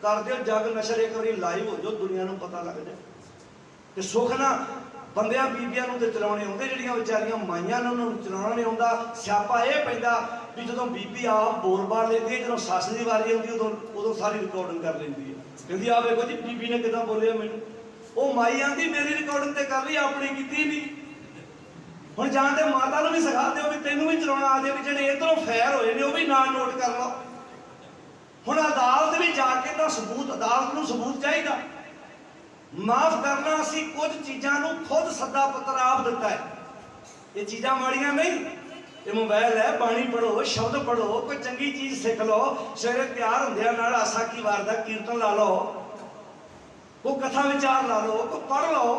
ਕਰ ਦਿਓ ਜਗ ਨਸ਼ਰ, ਇੱਕ ਵਾਰੀ ਲਾਈਵ ਹੋ ਜਾਓ, ਦੁਨੀਆ ਨੂੰ ਪਤਾ ਲੱਗ ਜਾਏ। ਤੇ ਸੁੱਖ ਨਾ ਬੰਦਿਆਂ ਬੀਬੀਆਂ ਨੂੰ ਤੇ ਚਲਾਉਣੇ ਆਉਂਦੇ, ਜਿਹੜੀਆਂ ਵਿਚਾਰੀਆਂ ਮਾਈਆਂ ਨੇ ਉਹਨਾਂ ਨੂੰ ਚਲਾਉਣਾ ਨਹੀਂ ਆਉਂਦਾ। ਸਿਆਪਾ ਇਹ ਪੈਂਦਾ ਵੀ ਜਦੋਂ ਬੀਬੀ ਆਪ ਬੋਲ ਬਾਲ ਲੈਂਦੀ ਹੈ, ਜਦੋਂ ਸੱਸ ਦੀ ਵਾਰੀ ਆਉਂਦੀ ਉਦੋਂ ਸਾਰੀ ਰਿਕਾਰਡਿੰਗ ਕਰ ਲੈਂਦੀ ਹੈ, ਕਹਿੰਦੀ ਆ ਵੇਖੋ ਜੀ ਬੀਬੀ ਨੇ ਕਿੱਦਾਂ ਬੋਲਿਆ ਮੈਨੂੰ। ਉਹ ਮਾਈ ਆਂਦੀ ਮੇਰੀ ਰਿਕਾਰਡਿੰਗ ਤੇ ਕਰ ਲਈ, ਆਪਣੀ ਕੀਤੀ ਨਹੀਂ। ਹੁਣ ਜਾਂ ਤੇ ਮਾਤਾ ਨੂੰ ਵੀ ਸਿਖਾ ਦਿਓ ਵੀ ਤੈਨੂੰ ਵੀ ਚਲਾਉਣਾ ਆ ਜਾਏ, ਵੀ ਜਿਹੜੇ ਇੱਧਰੋਂ ਫੈਰ ਹੋਏ ਨੇ ਉਹ ਵੀ ਨਾਂ ਨੋਟ ਕਰ ਲਓ। ਹੁਣ ਅਦਾਲਤ ਵੀ ਜਾ ਕੇ ਤਾਂ ਸਬੂਤ, ਅਦਾਲਤ ਨੂੰ ਸਬੂਤ ਚਾਹੀਦਾ। ਮਾਫ ਕਰਨਾ, ਅਸੀਂ ਕੁਝ ਚੀਜ਼ਾਂ ਨੂੰ ਖੁਦ ਸੱਦਾ ਪੱਤਰ ਆਪ ਦਿੱਤਾ ਹੈ, ਇਹ ਚੀਜ਼ਾਂ ਮਾੜੀਆਂ ਨਹੀਂ। ਇਹ ਮੋਬਾਈਲ ਹੈ, ਬਾਣੀ ਪੜ੍ਹੋ, ਸ਼ਬਦ ਪੜ੍ਹੋ, ਕੋਈ ਚੰਗੀ ਚੀਜ਼ ਸਿੱਖ ਲਓ। ਸਵੇਰੇ ਤਿਆਰ ਹੁੰਦਿਆਂ ਨਾਲ ਆਸਾ ਕੀ ਵਾਰ ਦਾ ਕੀਰਤਨ ਲਾ ਲਓ, ਕੋਈ ਕਥਾ ਵਿਚਾਰ ਲਾ ਲਓ, ਕੋਈ ਪੜ੍ਹ ਲਓ।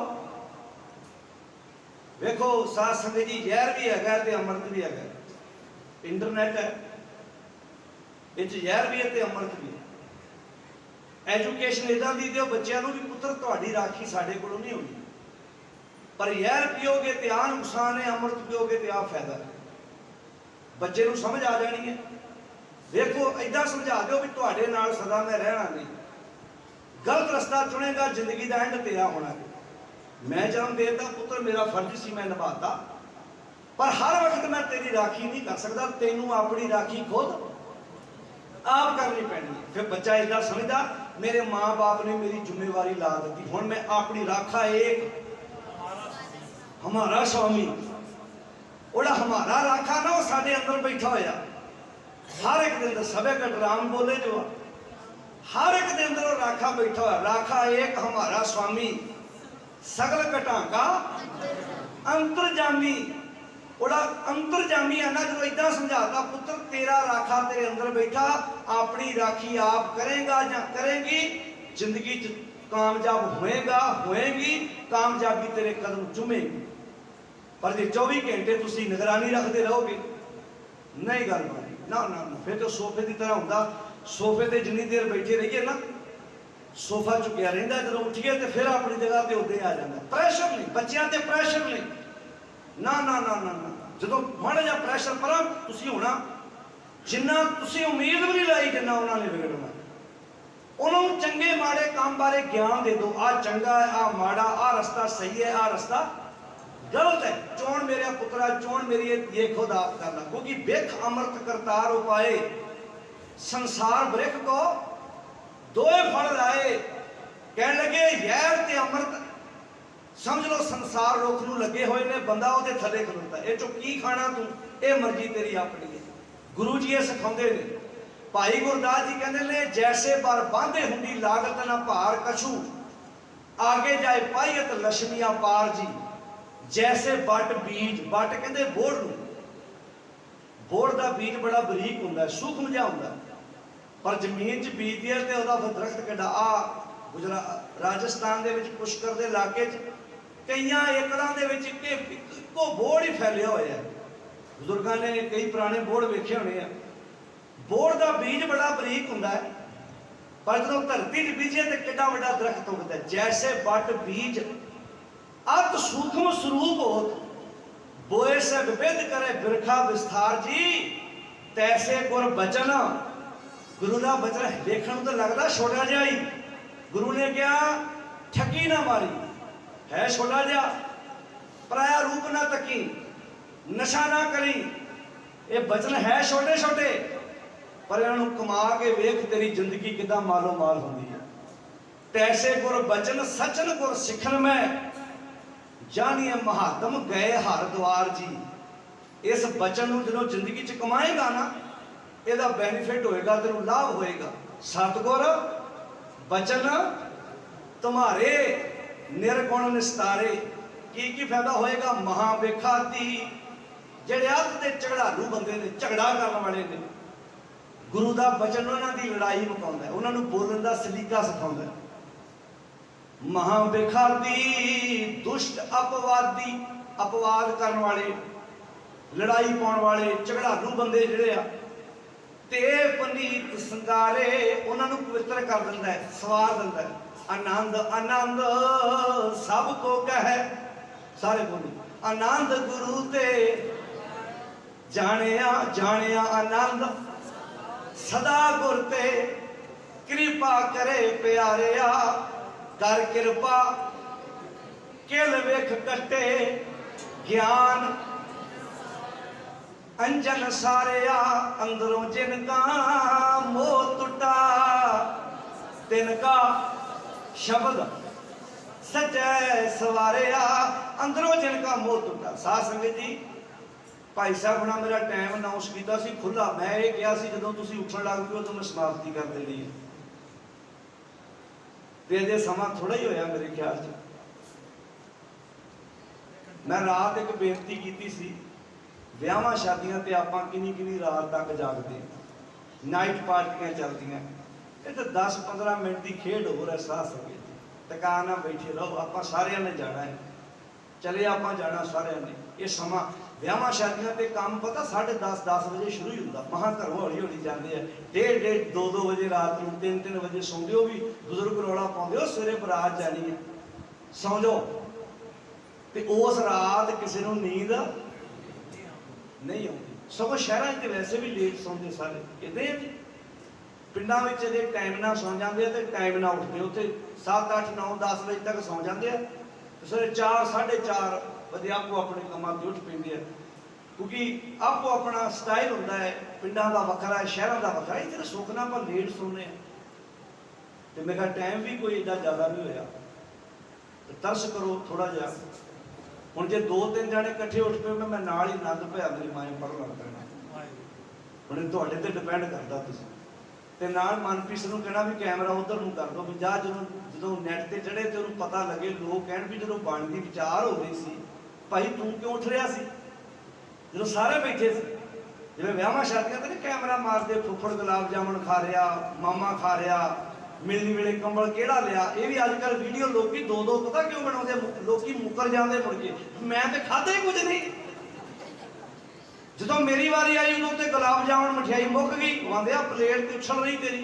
ਵੇਖੋ ਸਾਧ ਸੰਗਤ ਜੀ, ਜ਼ਹਿਰ ਵੀ ਹੈਗਾ ਤੇ ਅੰਮ੍ਰਿਤ ਵੀ ਹੈਗਾ। ਇੰਟਰਨੈਟ ਹੈ, ਇਹ 'ਚ ਜ਼ਹਿਰ ਵੀ ਹੈ ਤੇ ਅੰਮ੍ਰਿਤ ਵੀ ਹੈ। ਐਜੂਕੇਸ਼ਨ ਇਦਾਂ ਦੀ ਦਿਓ ਬੱਚਿਆਂ ਨੂੰ ਵੀ ਪੁੱਤਰ ਤੁਹਾਡੀ ਰਾਖੀ ਸਾਡੇ ਕੋਲੋਂ ਨਹੀਂ ਹੋਣੀ, ਪਰ ਜ਼ਹਿਰ ਪੀਓਗੇ ਤੇ ਆਹ ਨੁਕਸਾਨ ਹੈ, ਅੰਮ੍ਰਿਤ ਪੀਓਗੇ ਤੇ ਆਹ ਫਾਇਦਾ ਹੈ। ਬੱਚੇ ਨੂੰ ਸਮਝ ਆ ਜਾਣੀ ਹੈ। ਵੇਖੋ ਏਦਾਂ ਸਮਝਾ ਦਿਓ ਵੀ ਤੁਹਾਡੇ ਨਾਲ ਸਦਾ ਮੈਂ ਰਹਿਣਾ ਨਹੀਂ, ਗਲਤ ਰਸਤਾ ਚੁਣੇਗਾ ਜ਼ਿੰਦਗੀ ਦਾ ਐਂਡ ਤੇਰਾ ਹੋਣਾ ਹੈ। ਮੈਂ ਜਨਮ ਦੇਤਾ ਪੁੱਤਰ, ਮੇਰਾ ਫਰਜ਼ ਸੀ ਮੈਂ ਨਿਭਾਤਾ, ਪਰ ਹਰ ਵਕਤ ਮੈਂ ਤੇਰੀ ਰਾਖੀ ਨਹੀਂ ਕਰ ਸਕਦਾ, ਤੈਨੂੰ ਆਪਣੀ ਰਾਖੀ ਖੁਦ ਆਪ ਕਰਨੀ ਪੈਣੀ ਹੈ। ਫਿਰ ਬੱਚਾ ਏਦਾਂ ਸਮਝਦਾ ਮੇਰੇ ਮਾਂ ਬਾਪ ਨੇ ਮੇਰੀ ਜ਼ਿੰਮੇਵਾਰੀ ਲਾ ਦਿੱਤੀ, ਹੁਣ ਮੈਂ ਆਪਣੀ ਰਾਖਾ ਏਕ ਹਮਾਰਾ स्वामी, ਉਹਦਾ ਹਮਾਰਾ ਰਾਖਾ ਨਾ ਉਹ ਸਾਡੇ ਅੰਦਰ ਬੈਠਾ ਹੋਇਆ। ਹਰ ਇੱਕ ਦੇ ਅੰਦਰ ਸਭੇ ਕਟ ਰਾਮ ਬੋਲੇ ਜੋ, ਹਰ ਇੱਕ ਦੇ ਅੰਦਰ ਉਹ ਰਾਖਾ ਬੈਠਾ ਹੋਇਆ। ਰਾਖਾ ਏਕ ਹਮਾਰਾ स्वामी, ਸਗਲ ਘਟਾਂ ਕਾ ਅੰਤਰਜਾਮੀ। ਉਹਦਾ ਅੰਤਰਜਾਮੀ ਹੈ ਨਾ, ਜਦੋਂ ਏਦਾਂ ਸਮਝਾਤਾ ਪੁੱਤਰ ਤੇਰਾ ਰਾਖਾ ਤੇਰੇ ਅੰਦਰ ਬੈਠਾ, ਆਪਣੀ ਰਾਖੀ ਆਪ ਕਰੇਗਾ ਜਾਂ ਕਰੇਗੀ, ਜ਼ਿੰਦਗੀ 'ਚ ਕਾਮਯਾਬ ਹੋਏਗਾ, ਹੋਏਗੀ, ਕਾਮਯਾਬੀ ਤੇਰੇ ਕਦਮ ਚੁੰਮੇਗੀ। ਪਰ ਜੇ 24 ਘੰਟੇ ਤੁਸੀਂ ਨਿਗਰਾਨੀ ਰੱਖਦੇ ਰਹੋਗੇ, ਨਹੀਂ ਗੱਲ ਬਣਨੀ। ਨਾ ਨਾ ਨਾ, ਫਿਰ ਤਾਂ ਸੋਫੇ ਦੀ ਤਰ੍ਹਾਂ ਹੁੰਦਾ। ਸੋਫੇ ਤੇ ਜਿੰਨੀ ਦੇਰ ਬੈਠੇ ਰਹੀਏ ਨਾ, ਸੋਫਾ ਝੁਕਿਆ ਰਹਿੰਦਾ, ਜਦੋਂ ਉੱਠੀਏ ਤੇ ਫਿਰ ਆਪਣੀ ਜਗ੍ਹਾ ਤੇ ਉੱਦੇ ਆ ਜਾਂਦਾ। ਪ੍ਰੈਸ਼ਰ ਨਹੀਂ, ਬੱਚਿਆਂ ਤੇ ਪ੍ਰੈਸ਼ਰ ਨਹੀਂ। ਨਾ ਨਾ ਨਾ ਨਾ ਨਾ, ਜਦੋਂ ਮਾੜਾ ਜਿਹਾ ਪ੍ਰੈਸ਼ਰ ਪਰਾਂ ਤੁਸੀਂ ਹੋਣਾ, ਜਿੰਨਾ ਤੁਸੀਂ ਉਮੀਦ ਵੀ ਨਹੀਂ ਲਾਈ ਜਿੰਨਾ ਉਹਨਾਂ ਨੇ ਵਿਗੜਨਾ। ਉਹਨਾਂ ਨੂੰ ਚੰਗੇ ਮਾੜੇ ਕੰਮ ਬਾਰੇ ਗਿਆਨ ਦੇ ਦਿਓ, ਆਹ ਚੰਗਾ ਹੈ, ਆਹ ਮਾੜਾ, ਆਹ ਰਸਤਾ ਸਹੀ ਹੈ, ਆਹ ਰਸਤਾ गलत है। चोण मेरे पुत्रा चोण मेरी ये खुद आप करना, क्योंकि बेख अमृत करतार उपाए संसार बृख को दोए फल लाए। कह लगे यैर ते अमृत समझ लो संसार रुख नूं लगे हुए ने, बंदा उहदे थले खलोता है। चो की खाना तू, ये मर्जी तेरी अपनी है। गुरु जी ये सिखाते ने। भाई गुरदास जी कहते ने जैसे बार बांधे हुंदी लागत ना भार कछू, आगे जाए पायत लक्ष्मिया पार जी। जैसे बट बीज, बट कहते बोड़ नूं, बोड़ का बीज बड़ा बरीक हुंदा, सूखम जिहा हुंदा, पर जमीन च बीज दिए तो वह दरख्त किड्डा। आ गुजरात राजस्थान दे विच पुष्कर दे इलाके च कई एकड़ां दे विच इक्को बोड़ ही फैलिया होया है। बुजुर्गों ने कई पुराने बोड़ वेखे होने हैं। बोड़ का बीज बड़ा बरीक हुंदा है, पर जो धरती च बीजे तो किड्डा वड्डा दरख्त उगदा है। जैसे बट बीज अत सूक्ष्म स्वरूप होत, बोए सब विद करे बिरखा विस्तार जी। तैसे गुर बचन, गुरु का बचन देखने तो लगता छोटा जिहा ही। गुरु ने कहा ठगी ना मारी, है छोटा जिहा, पराया रूप ना तकी, नशा ना करी। ये बचन है छोटे छोटे, पर इन्हों कमा के वेख तेरी जिंदगी किदा मालो माल होंदी है। तैसे गुर बचन सचन गुर सिखन में, जानिए महात्म गए हर द्वार जी। इस बचन को जो जिंदगी च कमाएगा ना, ਇਹਦਾ बेनीफिट होएगा, तेरू लाभ होएगा। सतगुर बचन तुम्हारे निर्गुण निस्तारे, की फायदा होएगा। महाबेखाती जेड़े अत के झगड़ालू बंदे ने, झगड़ा करने वाले ने, गुरु का बचन उन्होंने लड़ाई मुकाउंदा है, उन्होंने बोलने का सलीका सिखाउंदा है। महाबेखाती दुष्ट अपवादी, अपवाद करने वाले, लड़ाई पाने वाले झगड़ालू बंदे जिहड़े आ, ते पनीत संगारे उन्होंने पवित्र कर दिंदा है, सवार दिंदा है। आनंद आनंद सब को कहे, सारे बोलो आनंद गुरु ते जानिया जानिया आनंद सदा गुर ते। कृपा करे प्यारिया कर कृपा, किल वेख कटे ज्ञान अंजन सारिया। अंदरों जिनका मोह टूटा, तिनका शब्द सच्चे सवारिया। अंदरों जिनका मोह टूटा। साध संगत जी, भाई साहब ने मेरा टाइम अनाउंस किया सी खुला, मैं ये कहा सी जदों तुसीं उठण लग पए उदों मैं समाप्ति कर देनी है, ते अजे समा थोड़ा ही होया मेरे ख्याल च। मैं रात एक बेनती की सी, ਵਿਆਹਾਂ शादियां ते आपां किन्नी किन्नी रात तक जागते, नाइट पार्टियां चलदियां। ये तो 10-15 मिनट की खेड हो रहा। साथ संगत जी टका ना बैठे रहो, आप सारिਆਂ ने जाना है, चले आप जाना सारिਆਂ ने। ये समा ਵਿਆਹਾਂ शादियां ते काम पता 10:30-10 बजे शुरू ही होंदा, महा घरों हौली हौली जाते हैं। 1:30 2-2 बजे रात को, 3-3 बजे सौंदे हो भी बुजुर्ग रौला पाਉਂਦੇ हो सवेरे बरात जानी है, सौ जाओ। ते उस रात किसी को नींद नहीं आती। सगों शहरों में वैसे भी लेट सौंदे सारे, इदां है जी। पिंडां विच जे टाइम ना सौ जाते हैं तो टाइम ना उठते, उत्थे 7-8-9-10 बजे तक सौ जाते हैं, सवेरे 4-4:30 बजे आपको अपने कामों से उठ पेंदे हैं। क्योंकि आपको अपना स्टाइल होता है, पिंडां दा वखरा है, शहरों का वखरा। इत्थे सुखना पर लेट सोने, तो मेरा टाइम भी कोई एडा ज़्यादा नहीं होया। तो तरस करो थोड़ा जिहा। ਹੁਣ ਜੇ 2-3 जने इकट्ठे उठ पे मैं नाल ही आनंद पिया मेरी माँ पढ़ लग पैना। ਹੁਣ ਤੁਹਾਡੇ ਤੇ ਡਿਪੈਂਡ ਕਰਦਾ ਤੁਸੀਂ, ਤੇ ਨਾਲ ਮਨਪ੍ਰੀਤ ਨੂੰ ਕਹਿਣਾ ਵੀ ਕੈਮਰਾ ਉਧਰ ਨੂੰ ਕਰ ਦਿਓ, ਵੀ ਜਾ ਜਦੋਂ ਨੈਟ ਤੇ ਚੜੇ ਤੇ ਉਹਨੂੰ ਪਤਾ ਲੱਗੇ, ਲੋਕ ਕਹਿਣ ਵੀ ਜਦੋਂ ਬਣਦੀ ਵਿਚਾਰ ਹੋ ਰਹੀ ਸੀ ਭਾਈ ਤੂੰ ਕਿਉਂ ਉੱਠ ਰਿਹਾ ਸੀ, ਜਦੋਂ ਸਾਰੇ ਬੈਠੇ ਸੀ। ਜਿਵੇਂ ਵਿਆਹਾਂ ਸ਼ਾਦੀਆਂ ਤੇ ਕੈਮਰਾ ਮਾਰਦੇ, ਫੁੱਫੜ ਗੁਲਾਬ ਜਾਮਣ ਖਾ ਰਿਹਾ, ਮਾਮਾ ਖਾ ਰਿਹਾ, मिलनी वेले कंबल केड़ा लिया। ये भी अजकल वीडियो लोग 2-2 पता क्यों बनाते, लोग मुकर जाते मुड़ के, मैं तो खाते कुछ नहीं। जो मेरी वारी आई उदों तो गुलाब जामुन मठियाई मुक गई, आंदे प्लेट तो उछल रही तेरी।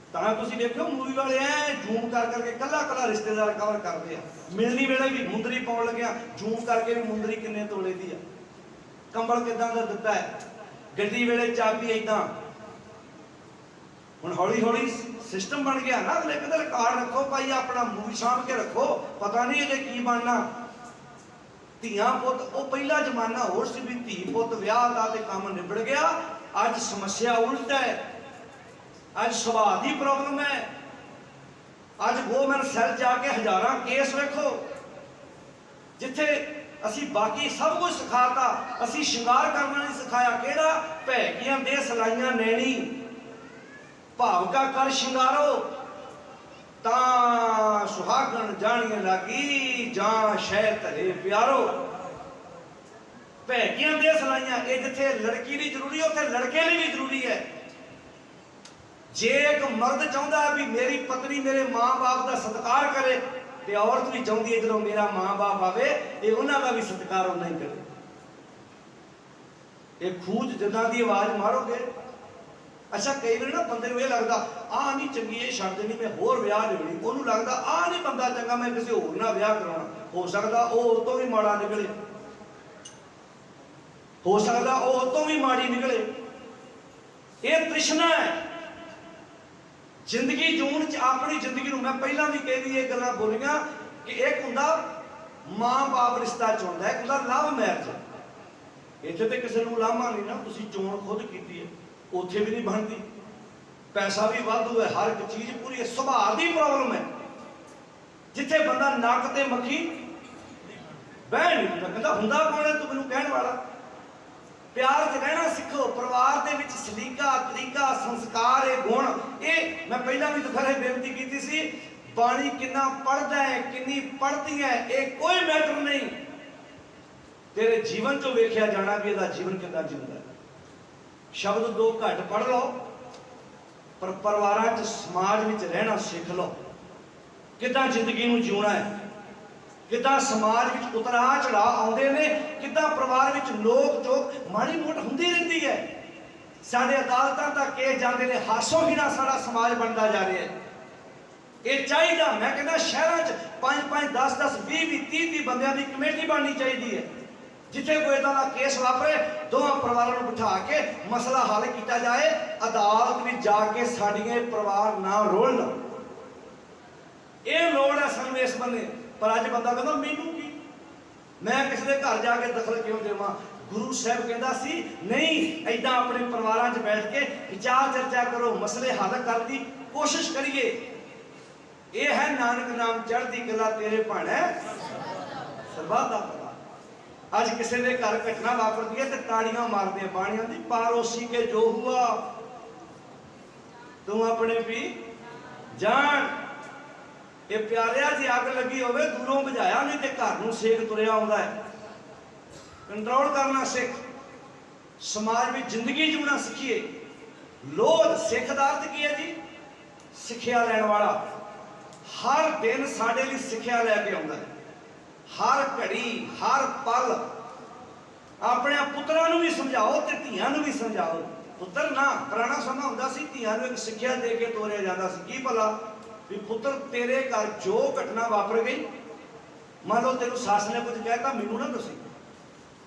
तो तुम देखो मूवी वाले ऐ जूम कर करके कला कला रिश्तेदार कवर करते हैं। मिलनी वेले भी मुंदरी पाउण लग्या जूम करके भी मुंदरी किन्ने तोले दी है, कंबल किदां दा दिता है, गड्डी वेले चाबी इदां। हुण हौली हौली सिस्टम बन गया ना, अगले कहते रिकॉर्ड रखो भाई, अपना मूवी सामभ के रखो, पता नहीं अजे की बनना। ਧੀਆਂ ਪੁੱਤ, ਉਹ ਪਹਿਲਾ ਜ਼ਮਾਨਾ ਹੋਰ ਸੀ ਵੀ ਧੀ ਪੁੱਤ ਵਿਆਹ ਦਾ ਤੇ ਕੰਮ ਨਿਬੜ ਗਿਆ। ਅੱਜ ਸਮੱਸਿਆ ਉਲਟ ਹੈ, ਅੱਜ ਸੁਭਾਅ ਦੀ ਪ੍ਰੋਬਲਮ ਹੈ। ਅੱਜ ਵੋਮਨ ਸੈੱਲ ਜਾ ਕੇ ਹਜ਼ਾਰਾਂ ਕੇਸ ਵੇਖੋ, ਜਿੱਥੇ ਅਸੀਂ ਬਾਕੀ ਸਭ ਕੁਝ ਸਿਖਾਤਾ, ਅਸੀਂ ਸ਼ਿੰਗਾਰ ਕਰਨਾ ਨਹੀਂ ਸਿਖਾਇਆ। ਕਿਹੜਾ? ਭੈਗੀਆਂ ਦੇ ਸਲਾਈਆਂ ਨੈਣੀ, ਭਾਵਕਾ ਕਰ ਸ਼ਿੰਗਾਰੋ ਤਾਂ ਸੁਹਾਗਣ ਜਾਣੀਏ ਲਾਗੀ, ਜਾਂ ਸ਼ਹਿ ਧਰੇ ਪਿਆਰੋ। ਭੈਗੀਆਂ ਦੇ ਸਲਾਈਆਂ, ਇਹ ਜਿੱਥੇ ਲੜਕੀ ਦੀ ਜ਼ਰੂਰੀ ਉੱਥੇ ਲੜਕੇ ਲਈ ਵੀ ਜ਼ਰੂਰੀ ਹੈ। ਜੇ ਇੱਕ ਮਰਦ ਚਾਹੁੰਦਾ ਹੈ ਵੀ ਮੇਰੀ ਪਤਨੀ ਮੇਰੇ ਮਾਂ-ਬਾਪ ਦਾ ਸਤਿਕਾਰ ਕਰੇ, ਤੇ ਔਰਤ ਵੀ ਚਾਹੁੰਦੀ ਹੈ ਜਦੋਂ ਮੇਰਾ ਮਾਂ-ਬਾਪ ਆਵੇ ਇਹ ਉਹਨਾਂ ਦਾ ਵੀ ਸਤਿਕਾਰ ਉਹਨਾਂ ਹੀ ਕਰੇ। ਇਹ ਖੂਜ ਜਿੱਦਾਂ ਦੀ ਆਵਾਜ਼ ਮਾਰੋਗੇ। ਅੱਛਾ, ਕਈ ਵਾਰ ਨਾ ਬੰਦੇ ਨੂੰ ਇਹ ਲੱਗਦਾ ਆਹ ਨਹੀਂ ਚੰਗੀ, ਇਹ ਛੱਡ ਦੇਣੀ, ਮੈਂ ਹੋਰ ਵਿਆਹ ਲੈਣੀ। ਉਹਨੂੰ ਲੱਗਦਾ ਆਹ ਨਹੀਂ ਬੰਦਾ ਚੰਗਾ, ਮੈਂ ਕਿਸੇ ਹੋਰ ਨਾਲ ਵਿਆਹ ਕਰਾਉਣਾ। ਹੋ ਸਕਦਾ ਉਹ ਤੋਂ ਵੀ ਮਾੜਾ ਨਿਕਲੇ, ਹੋ ਸਕਦਾ ਉਹ ਤੋਂ ਵੀ ਮਾੜੀ ਨਿਕਲੇ। ਇਹ ਤ੍ਰਿਸ਼ਨਾ ਹੈ ਜ਼ਿੰਦਗੀ ਜੂਣ ਚ। ਆਪਣੀ ਜ਼ਿੰਦਗੀ ਨੂੰ ਮੈਂ ਪਹਿਲਾਂ ਵੀ ਕਹਿੰਦੀ ਇਹ ਗੱਲਾਂ ਬੋਲੀਆਂ ਕਿ ਇੱਕ ਹੁੰਦਾ ਮਾਂ-ਬਾਪ ਰਿਸ਼ਤਾ ਚੁਣਦਾ, ਇੱਕ ਹੁੰਦਾ ਲਵ ਮੈਰਿਜ। ਇੱਥੇ ਤੇ ਕਿਸੇ ਨੂੰ ਲਾਮਾ ਨਹੀਂ ਨਾ, ਤੁਸੀਂ ਚੋਣ ਖੁਦ ਕੀਤੀ ਹੈ, ਉੱਥੇ ਵੀ ਨਹੀਂ ਬਣਦੀ। ਪੈਸਾ ਵੀ ਵਾਧੂ ਹੈ, ਹਰ ਇੱਕ ਚੀਜ਼ ਪੂਰੀ ਹੈ। ਸੁਭਾਅ ਦੀ ਪ੍ਰੋਬਲਮ ਹੈ, ਜਿੱਥੇ ਬੰਦਾ ਨੱਕ ਤੇ ਮੱਖੀ ਬਹਿ ਨਹੀਂ ਕਹਿੰਦਾ। ਹੁੰਦਾ ਕੌਣ ਹੈ ਤੂੰ ਮੈਨੂੰ ਕਹਿਣ ਵਾਲਾ? ਪਿਆਰ 'ਚ ਰਹਿਣਾ ਸਿੱਖੋ। ਪਰਿਵਾਰ ਦੇ ਵਿੱਚ ਸਲੀਕਾ, ਤਰੀਕਾ, ਸੰਸਕਾਰ, ਇਹ ਗੁਣ, ਇਹ ਮੈਂ ਪਹਿਲਾਂ ਵੀ ਦੁਬਾਰਾ ਬੇਨਤੀ ਕੀਤੀ ਸੀ। ਬਾਣੀ ਕਿੰਨਾ ਪੜ੍ਹਦਾ ਹੈ, ਕਿੰਨੀ ਪੜ੍ਹਦੀ ਹੈ, ਇਹ ਕੋਈ ਮੈਟਰ ਨਹੀਂ। ਤੇਰੇ ਜੀਵਨ 'ਚੋਂ ਵੇਖਿਆ ਜਾਣਾ ਵੀ ਇਹਦਾ ਜੀਵਨ ਕਿੱਦਾਂ ਜਿਉਂਦਾ। ਸ਼ਬਦ ਦੋ ਘੱਟ ਪੜ੍ਹ ਲਓ, ਪਰ ਪਰਿਵਾਰਾਂ 'ਚ ਸਮਾਜ ਵਿੱਚ ਰਹਿਣਾ ਸਿੱਖ ਲਓ। ਕਿੱਦਾਂ ਜ਼ਿੰਦਗੀ ਨੂੰ ਜਿਉਣਾ ਹੈ, ਕਿੱਦਾਂ ਸਮਾਜ ਵਿੱਚ ਉਤਰਾਅ ਚੜਾਅ ਆਉਂਦੇ ਨੇ, ਕਿੱਦਾਂ ਪਰਿਵਾਰ ਵਿੱਚ ਨੋਕ ਝੋਕ ਮਾੜੀ ਮੋਟ ਹੁੰਦੀ ਰਹਿੰਦੀ ਹੈ। ਸਾਡੇ ਅਦਾਲਤਾਂ ਤੱਕ ਕੇਸ ਜਾਂਦੇ ਨੇ, ਹਾਸੋ ਹੀਣਾ ਸਾਡਾ ਸਮਾਜ ਬਣਦਾ ਜਾ ਰਿਹਾ ਹੈ। ਇਹ ਚਾਹੀਦਾ, ਮੈਂ ਕਹਿੰਦਾ ਸ਼ਹਿਰਾਂ 'ਚ 5-5, 10-10, 20-20, 30-30 ਬੰਦਿਆਂ ਦੀ ਕਮੇਟੀ ਬਣਨੀ ਚਾਹੀਦੀ ਹੈ। ਜਿੱਥੇ ਕੋਈ ਇਦਾਂ ਦਾ ਕੇਸ ਵਾਪਰੇ, ਦੋਵਾਂ ਪਰਿਵਾਰਾਂ ਨੂੰ ਬਿਠਾ ਕੇ ਮਸਲਾ ਹੱਲ ਕੀਤਾ ਜਾਏ। ਅਦਾਲਤ ਵਿੱਚ ਜਾ ਕੇ ਸਾਡੀਆਂ ਪਰਿਵਾਰ ਨਾ ਰੋਲਣ, ਇਹ ਲੋੜ ਹੈ ਸਾਨੂੰ ਇਸ ਬੰਨੇ। ਪਰ ਅੱਜ ਬੰਦਾ ਕਹਿੰਦਾ ਮੈਨੂੰ ਕੀ, ਮੈਂ ਕਿਸੇ ਦੇ ਘਰ ਜਾ ਕੇ ਦਖਲ ਕਿਉਂ ਦੇਵਾਂ? ਗੁਰੂ ਸਾਹਿਬ ਕਹਿੰਦਾ ਸੀ ਨਹੀਂ, ਏਦਾਂ ਆਪਣੇ ਪਰਿਵਾਰਾਂ 'ਚ ਬੈਠ ਕੇ ਵਿਚਾਰ ਚਰਚਾ ਕਰੋ, ਮਸਲੇ ਹੱਲ ਕਰਨ ਦੀ ਕੋਸ਼ਿਸ਼ ਕਰੀਏ। ਇਹ ਹੈ ਨਾਨਕ ਨਾਮ ਚੜ੍ਹਦੀ ਕਲਾ ਤੇਰੇ ਭਾਣੈ ਸਰਬੱਤ ਦਾ ਭਲਾ। ਅੱਜ ਕਿਸੇ ਦੇ ਘਰ ਘਟਨਾ ਵਾਪਰਦੀ ਹੈ ਤੇ ਤਾੜੀਆਂ ਮਾਰਦੇ ਬਾਣੀਆਂ ਦੀ, ਪਾਰੋਸੀ ਕੇ ਜੋ ਹੁਆ ਤੂੰ ਆਪਣੇ ਵੀ ਜਾਣ। ਇਹ ਪਿਆਰਿਆ ਜੀ ਅੱਗ ਲੱਗੀ ਹੋਵੇ ਦੂਰੋਂ ਬੁਝਾਇਆ, ਨਹੀਂ ਤੇ ਘਰ ਨੂੰ ਸੇਕ ਤੁਰਿਆ ਆਉਂਦਾ ਹੈ। ਕੰਟਰੋਲ ਕਰਨਾ ਸਿੱਖ, ਸਮਾਜ ਵਿੱਚ ਜ਼ਿੰਦਗੀ ਜਿਉਣਾ ਸਿੱਖੀਏ। ਲੋਧ ਸਿੱਖ ਦਾ ਅਰਥ ਕੀ ਹੈ ਜੀ? ਸਿੱਖਿਆ ਲੈਣ ਵਾਲਾ। ਹਰ ਦਿਨ ਸਾਡੇ ਲਈ ਸਿੱਖਿਆ ਲੈ ਕੇ ਆਉਂਦਾ ਹੈ, ਹਰ ਘੜੀ, ਹਰ ਪਲ। ਆਪਣੇ ਪੁੱਤਰਾਂ ਨੂੰ ਵੀ ਸਮਝਾਓ ਤੇ ਧੀਆਂ ਨੂੰ ਵੀ ਸਮਝਾਓ। ਪੁੱਤਰ ਨਾ, ਪੁਰਾਣਾ ਸਮਾਂ ਹੁੰਦਾ ਸੀ ਧੀਆਂ ਨੂੰ ਇੱਕ ਸਿੱਖਿਆ ਦੇ ਕੇ ਤੋਰਿਆ ਜਾਂਦਾ ਸੀ। ਕੀ ਭਲਾ? ਵੀ ਪੁੱਤਰ ਤੇਰੇ ਘਰ ਜੋ ਘਟਨਾ ਵਾਪਰ ਗਈ, ਮੰਨ ਲਓ ਤੈਨੂੰ ਸੱਸ ਨੇ ਕੁਝ ਕਹਿਤਾ, ਮੈਨੂੰ ਨਾ ਦੱਸੀ।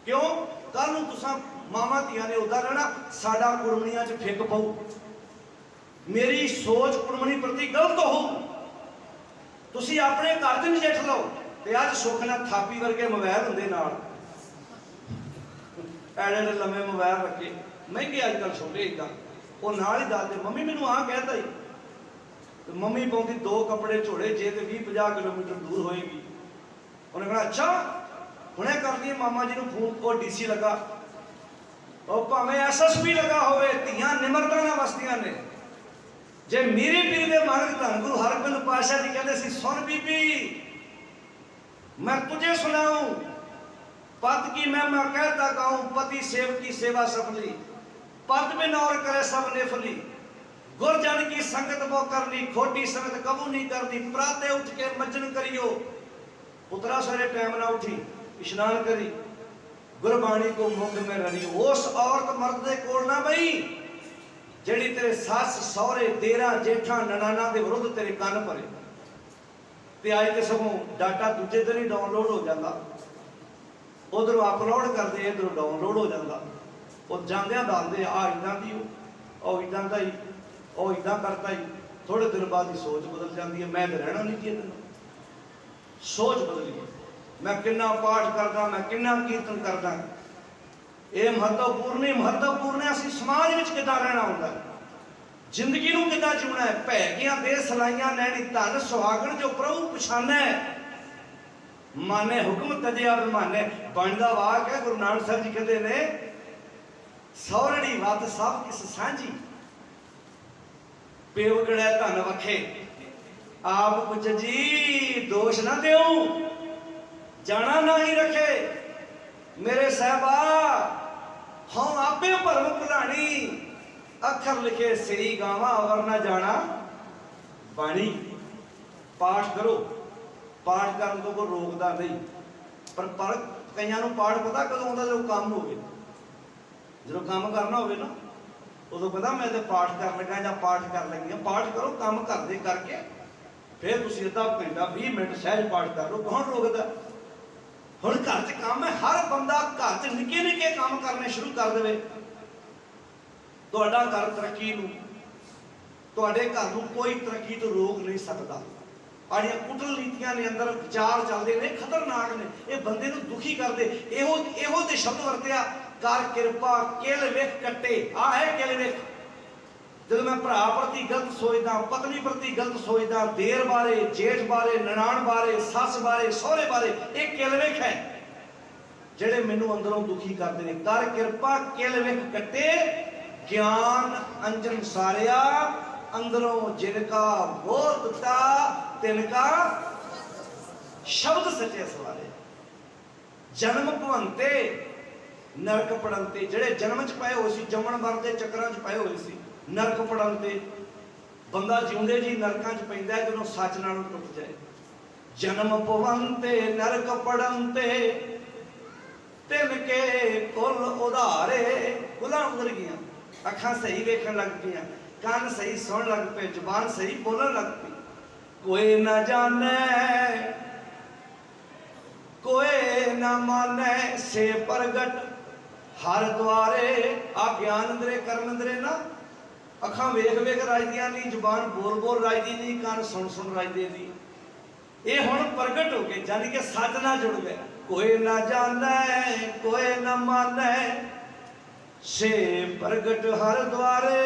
ਕਿਉਂ? ਕੱਲ ਨੂੰ ਤੁਸੀਂ ਮਾਵਾਂ ਧੀਆਂ ਨੇ ਉਦਾਂ ਰਹਿਣਾ, ਸਾਡਾ ਕੁੜਮਣੀਆਂ 'ਚ ਫਿੱਕ ਪਊ, ਮੇਰੀ ਸੋਚ ਕੁੜਮਣੀ ਪ੍ਰਤੀ ਗਲਤ ਹੋਊ। ਤੁਸੀਂ ਆਪਣੇ ਘਰ 'ਚ ਨਜਿੱਠ ਲਓ। ਤੇ ਅੱਜ ਸੁੱਖ ਨਾਲ ਥਾਪੀ ਵਰਗੇ ਮੋਬਾਈਲ ਹੁੰਦੇ ਨਾਲ, ਐਡੇ ਲੰਮੇ ਮੋਬਾਈਲ ਰੱਖੇ, ਮਹਿੰਗੇ ਅੱਜ ਕੱਲ੍ਹ ਛੋਟੇ ਇੱਦਾਂ, ਉਹ ਨਾਲ ਹੀ ਦੱਸਦੇ ਮੰਮੀ ਮੈਨੂੰ ਆਹ ਕਹਿਤਾ ਹੀ। ਮੰਮੀ ਪਾਉਂਦੀ 2 ਕੱਪੜੇ ਝੋਲੇ ਜੇ ਤੇ 20-50 ਕਿਲੋਮੀਟਰ ਦੂਰ ਹੋਏਗੀ। ਉਹਨੇ ਕਹਿਣਾ ਅੱਛਾ ਹੁਣੇ ਕਰਦੀ ਹੈ ਮਾਮਾ ਜੀ ਨੂੰ ਫੋਨ, ਉਹ ਡੀਸੀ ਲੱਗਾ, ਉਹ ਭਾਵੇਂ SSP ਲੱਗਾ ਹੋਵੇ। ਧੀਆਂ ਨਿਮਰਤਾ ਨਾਲ ਵਸਦੀਆਂ ਨੇ। ਜੇ ਮੀਰੀ ਪੀਰੀ ਦੇ ਮਾਲਕ ਧੰਨ ਗੁਰੂ ਹਰਗੋਬਿੰਦ ਪਾਤਸ਼ਾਹ ਜੀ ਕਹਿੰਦੇ ਸੀ, ਸੁਣ ਬੀਬੀ ਮੈਂ ਤੁਝੇ ਸੁਣਾऊं, पद की महिमा कहता गाऊं, पति सेव की सेवा सफली, पद में नौर करे सब नेफली, गुरजन की संगत वो करनी, खोटी संगत कबू नहीं करनी, प्राते उठ के मजन करियो। पुत्रा सारे टाइम ना उठी, इशनान करी, गुरबाणी को मुख में रनी। उस औरत मर्द दे कोल ना बई जेड़ी तेरे सस सौरे देरा जेठा ननाना दे विरुद्ध तेरे कान भरे। ते आज ते सगों डाटा दूजे दिन ही डाउनलोड हो जाता, उधरों अपलोड करते, इधरों डाउनलोड हो जाता। वो जांदियां दसदे आ इदां दी, ओ इदां दा ही, ओ इदां करता ही। थोड़े दिन बाद ही सोच बदल जाती है। मैं तो रहना नहीं चाहिए, सोच बदली। मैं कितना पाठ करदा, मैं कितना कीर्तन करदा। ये महत्वपूर्ण नहीं, महत्वपूर्ण है असीं समाज विच किदां रहना हुंदा, जिंदगी नूं किदां जीउणा है। भैगियां दे सलाइयां नैनी धन सुहागण जो प्रभु पछाना है, माने हुक्म तजिया बेमाने। बाणी दा वाक है, गुरु नानक साहब जी कहते ने, सौरड़ी वत सब किस सांझी, बेवगड़ै धन वखे आप कुछ जी दोष ना देऊ, जाना नहीं रखे। मेरे साहबा हम आपे भरम भुलानी, अखर लिखे सिरी गावा और ना जाना बाणी। पाठ करो, पाठ करने तो कोई रोकता नहीं, पर कईयां नूं पाठ पता कदों आउंदा जो काम होवे, जो काम करना होवे ना उदों पता मैं तो पाठ कर लगा जां पाठ कर लगी हां। पाठ करो, काम करदे करके फिर तुसीं अद्धा घंटा 20 मिनट सहज पाठ कर लो, कौन रोकदा। हुण घर च काम है, हर बंदा घर च निक्के निक्के काम करने शुरू कर दे, तुहाडा घर तरक्की नूं, तुहाडे घर नूं कोई तरक्की तो रोक नहीं सकता। आड़ियां कुटल नीतियां ने अंदर विचार चलते ने, खतरनाक ने, ये बंदे नूं दुखी करदे। एहो ते शब्द वरतिया, कर किरपा किल विख कट्टे। आ है किल विख। जब मैं भरा प्रति गलत सोचदा, पत्नी प्रति गलत सोचदा, देर बारे, जेठ बारे, ननाण बारे, सस बारे, सहुरे बारे, एक किल विख है जेड़े मैनू अंदरों दुखी करते हैं। कर किरपा किल विख कट्टे, ज्ञान अंजन सारिया, अंदरों जिनका मोह टुटा तिनका शब्द सचे सवारे। जन्म भवंते नरक पड़नते, जेड़े जन्म च पाए हुए सी, जमन मरते चक्रां च पाए हुए सी, नरक पड़नते। बंदा जिउंदे जी नरकां च पैंदा है जदों सच नालों टुट जाए। जन्म भवंते नरक पड़नते, तिनके कुल उधारे। कुलां उधर गईयां, अखां सही वेखण लग पईयां, कान सही सुन लग पे, जुबान सही बोलन लग पई। कोई ना जाने कोई ना माने, से प्रगट हर द्वारे। आ ज्ञान अंदरे कर्म अंदरे ना, अखां वेख वेख राजदियां नहीं, जुबान बोल बोल राजदी नहीं, कान सुन सुन राजदे नहीं। ये हुण प्रगट हो गए, यानी कि सच नाल जुड़ गए। कोई ना जाने कोई ना माने, से प्रगट हर द्वारे।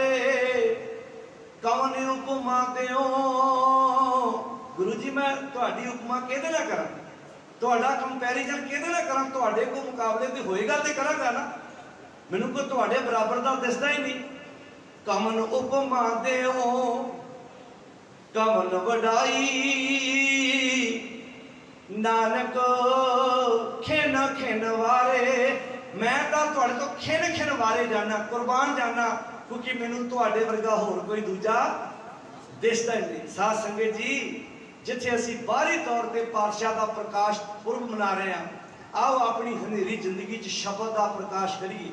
कौन उपमा देओ, गुरु जी मैं तुहाडी उपमा किहदे नाल करां, तुहाडा कंपैरिजन किहदे नाल करां, तुहाडे कोल मुकाबले ते होएगा ते करांगा ना, मैनूं कोई तुहाडे बराबर दा दिसदा ही नहीं। कमन उपमा देओ कमन वडाई, नानक खिन खिन वारे। मैं तो तुहाडे तो खिन खिन वारे जाना, कुर्बान जाना, क्योंकि मैनूं तुहाडे वर्गा होर कोई दूजा दिसदा ही नहीं। साध संगत जी, जिथे असीं बाहरी तौर पर पातशाह का प्रकाश पुरब मना रहे हैं, आओ अपनी हनेरी जिंदगी च शब्द का प्रकाश करिए,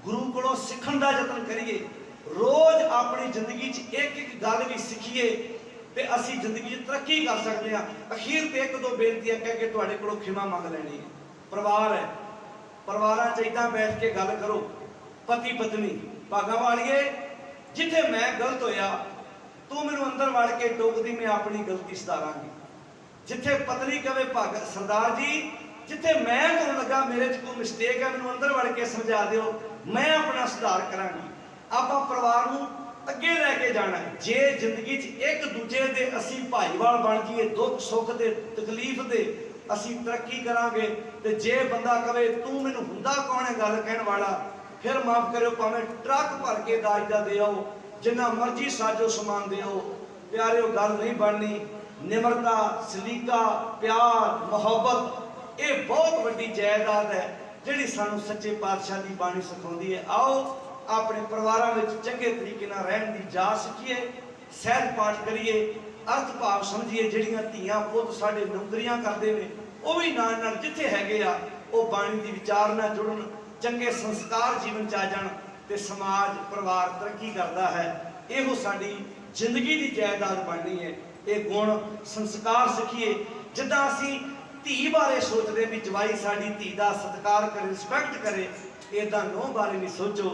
गुरु कोलों सीखण का यतन करिए, रोज अपनी जिंदगी च एक एक गल भी सीखिए ते असीं जिंदगी च तरक्की कर सकते हैं। अखीर ते एक दो बेनती कह के तुहाडे कोलों खिमा मंग लैनी है। परिवार है, परिवारां च इदां बैठ के गल करो, पति पत्नी, भागां वालिए जिथे मैं गलत होया तू मैनूं अंदर वड़ के टोकदी, मैं अपनी गलती सुधारांगी। जिथे पत्नी कहे भाग सरदार जी, जिथे मैं तुहानूं लगा मेरे च कोई मिस्टेक है, मैनूं अंदर वड़ के समझा दिओ, मैं अपना सुधार करांगी। आपां परिवार नूं अगे लैके जाना है। जे जिंदगी च एक दूजे दे असीं भाईवाल बन जाइए, दुख सुख दे तकलीफ दे असीं तरक्की करांगे। ते जे बंदा कहे तू मैनूं हुंदा कौन है गल कहण वाला, फिर माफ करियो भावें ट्रक भर के दाज दा दे आओ, जिन्ना मर्जी साजो समान दे आओ, प्यारिओ गल नहीं बननी। निमरता, सलीका, प्यार, मुहब्बत ये बहुत वड्डी जायदाद है जिहड़ी सानूं सच्चे पातशाह की बाणी सिखाउंदी है। आओ अपने परिवारों में चंगे तरीके नाल रहण दी जाच सीखिए, सहज पाठ करिए, अर्थ भाव समझिए। जिहड़ियां धीआं पुत्त साडे नौकरियां करदे ने, वो भी नाल नाल जिथे हैगे आ वो बाणी दी विचार नाल जुड़न, चंगे संस्कार जीवन च आ जाण ते समाज परिवार तरक्की करता है। इहो साडी जिंदगी की जायदाद बननी है। ये गुण संस्कार सीखिए। जिद्दां असीं धी बारे सोचते भी जवाई साडी धी दा सत्कार करे, रिस्पैक्ट करे, इदां नूंह बारे नहीं सोचो।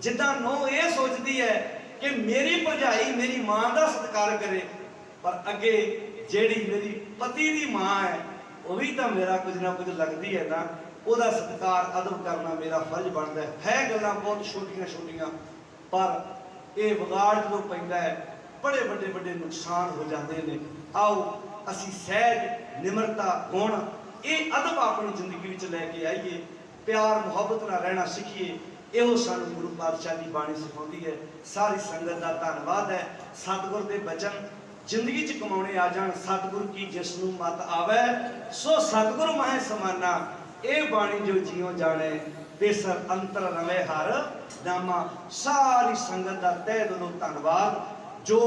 जिद्दां नूंह ये सोचती है कि मेरी भरजाई मेरी मां का सत्कार करे, पर अगे जेड़ी मेरी पति की मां है ਉਹ ਵੀ ਤਾਂ ਮੇਰਾ ਕੁਝ ਨਾ ਕੁਝ ਲੱਗਦੀ ਹੈ ਨਾ, ਉਹਦਾ ਸਤਿਕਾਰ ਅਦਬ ਕਰਨਾ ਮੇਰਾ ਫਰਜ਼ ਬਣਦਾ ਹੈ। ਗੱਲਾਂ ਬਹੁਤ ਛੋਟੀਆਂ ਛੋਟੀਆਂ, ਪਰ ਇਹ ਵਿਗਾੜ ਜਦੋਂ ਪੈਂਦਾ ਹੈ ਬੜੇ ਵੱਡੇ ਵੱਡੇ ਨੁਕਸਾਨ ਹੋ ਜਾਂਦੇ ਨੇ। ਆਓ ਅਸੀਂ ਸਹਿਜ, ਨਿਮਰਤਾ, ਗੁਣ, ਇਹ ਅਦਬ ਆਪਣੀ ਜ਼ਿੰਦਗੀ ਵਿੱਚ ਲੈ ਕੇ ਆਈਏ, ਪਿਆਰ ਮੁਹੱਬਤ ਨਾਲ ਰਹਿਣਾ ਸਿੱਖੀਏ। ਇਹੋ ਸਾਨੂੰ ਗੁਰੂ ਪਾਤਸ਼ਾਹ ਦੀ ਬਾਣੀ ਸਿਖਾਉਂਦੀ ਹੈ। ਸਾਰੀ ਸੰਗਤ ਦਾ ਧੰਨਵਾਦ ਹੈ। ਸਤਿਗੁਰ ਦੇ ਬਚਨ ਜ਼ਿੰਦਗੀ 'ਚ ਕਮਾਉਣੇ ਆ ਜਾਣ। ਸਤਿਗੁਰ ਕੀ ਜਿਸ ਨੂੰ ਮਤ ਆਵੇ, ਸੋ ਸਤਿਗੁਰ ਮਹਿ ਸਮਾਨਾ। ਇਹ ਬਾਣੀ ਜੋ ਜਿਉ ਜਾਣੇ, ਬੇਸਰ ਅੰਤਰ ਰਵੇ ਹਰ ਨਾਮਾ। ਸਾਰੀ ਸੰਗਤ ਦਾ ਤਹਿ ਦਿਲੋਂ ਧੰਨਵਾਦ, ਜੋ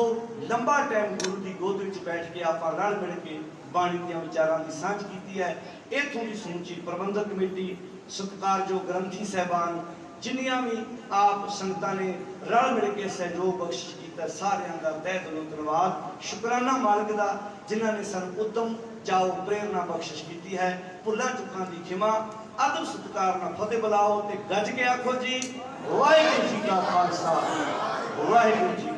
ਲੰਬਾ ਟਾਈਮ ਗੁਰੂ ਦੀ ਗੋਦ ਵਿੱਚ ਬੈਠ ਕੇ ਆਪਾਂ ਰਲ ਮਿਲ ਕੇ ਬਾਣੀ ਦੀਆਂ ਵਿਚਾਰਾਂ ਦੀ ਸਾਂਝ ਕੀਤੀ ਹੈ। ਇੱਥੋਂ ਦੀ ਸਮੁੱਚੀ ਪ੍ਰਬੰਧਕ ਕਮੇਟੀ, ਸਤਿਕਾਰਯੋਗ ਗ੍ਰੰਥੀ ਸਾਹਿਬਾਨ, ਜਿੰਨੀਆਂ ਵੀ ਆਪ ਸੰਗਤਾਂ ਨੇ ਰਲ ਮਿਲ ਕੇ ਸਹਿਯੋਗ ਬਖਸ਼ਿਸ਼ ਕੀਤਾ, ਸਾਰਿਆਂ ਦਾ ਤਹਿ ਦਿਲੋਂ ਧੰਨਵਾਦ। ਸ਼ੁਕਰਾਨਾ ਮਾਲਕ ਦਾ ਜਿਨ੍ਹਾਂ ਨੇ ਸਾਨੂੰ ਉਦਮ, ਚਾਓ, ਪ੍ਰੇਰਨਾ ਬਖਸ਼ਿਸ਼ ਕੀਤੀ ਹੈ। ਭੁੱਲਾਂ ਚੁੱਕਾਂ ਦੀ ਖਿਮਾ, ਅਦਬ ਸਤਿਕਾਰ ਨਾਲ ਫਤਿਹ ਬੁਲਾਓ ਤੇ ਗੱਜ ਕੇ ਆਖੋ ਜੀ ਵਾਹਿਗੁਰੂ ਜੀ ਕਾ ਖਾਲਸਾ, ਵਾਹਿਗੁਰੂ ਜੀ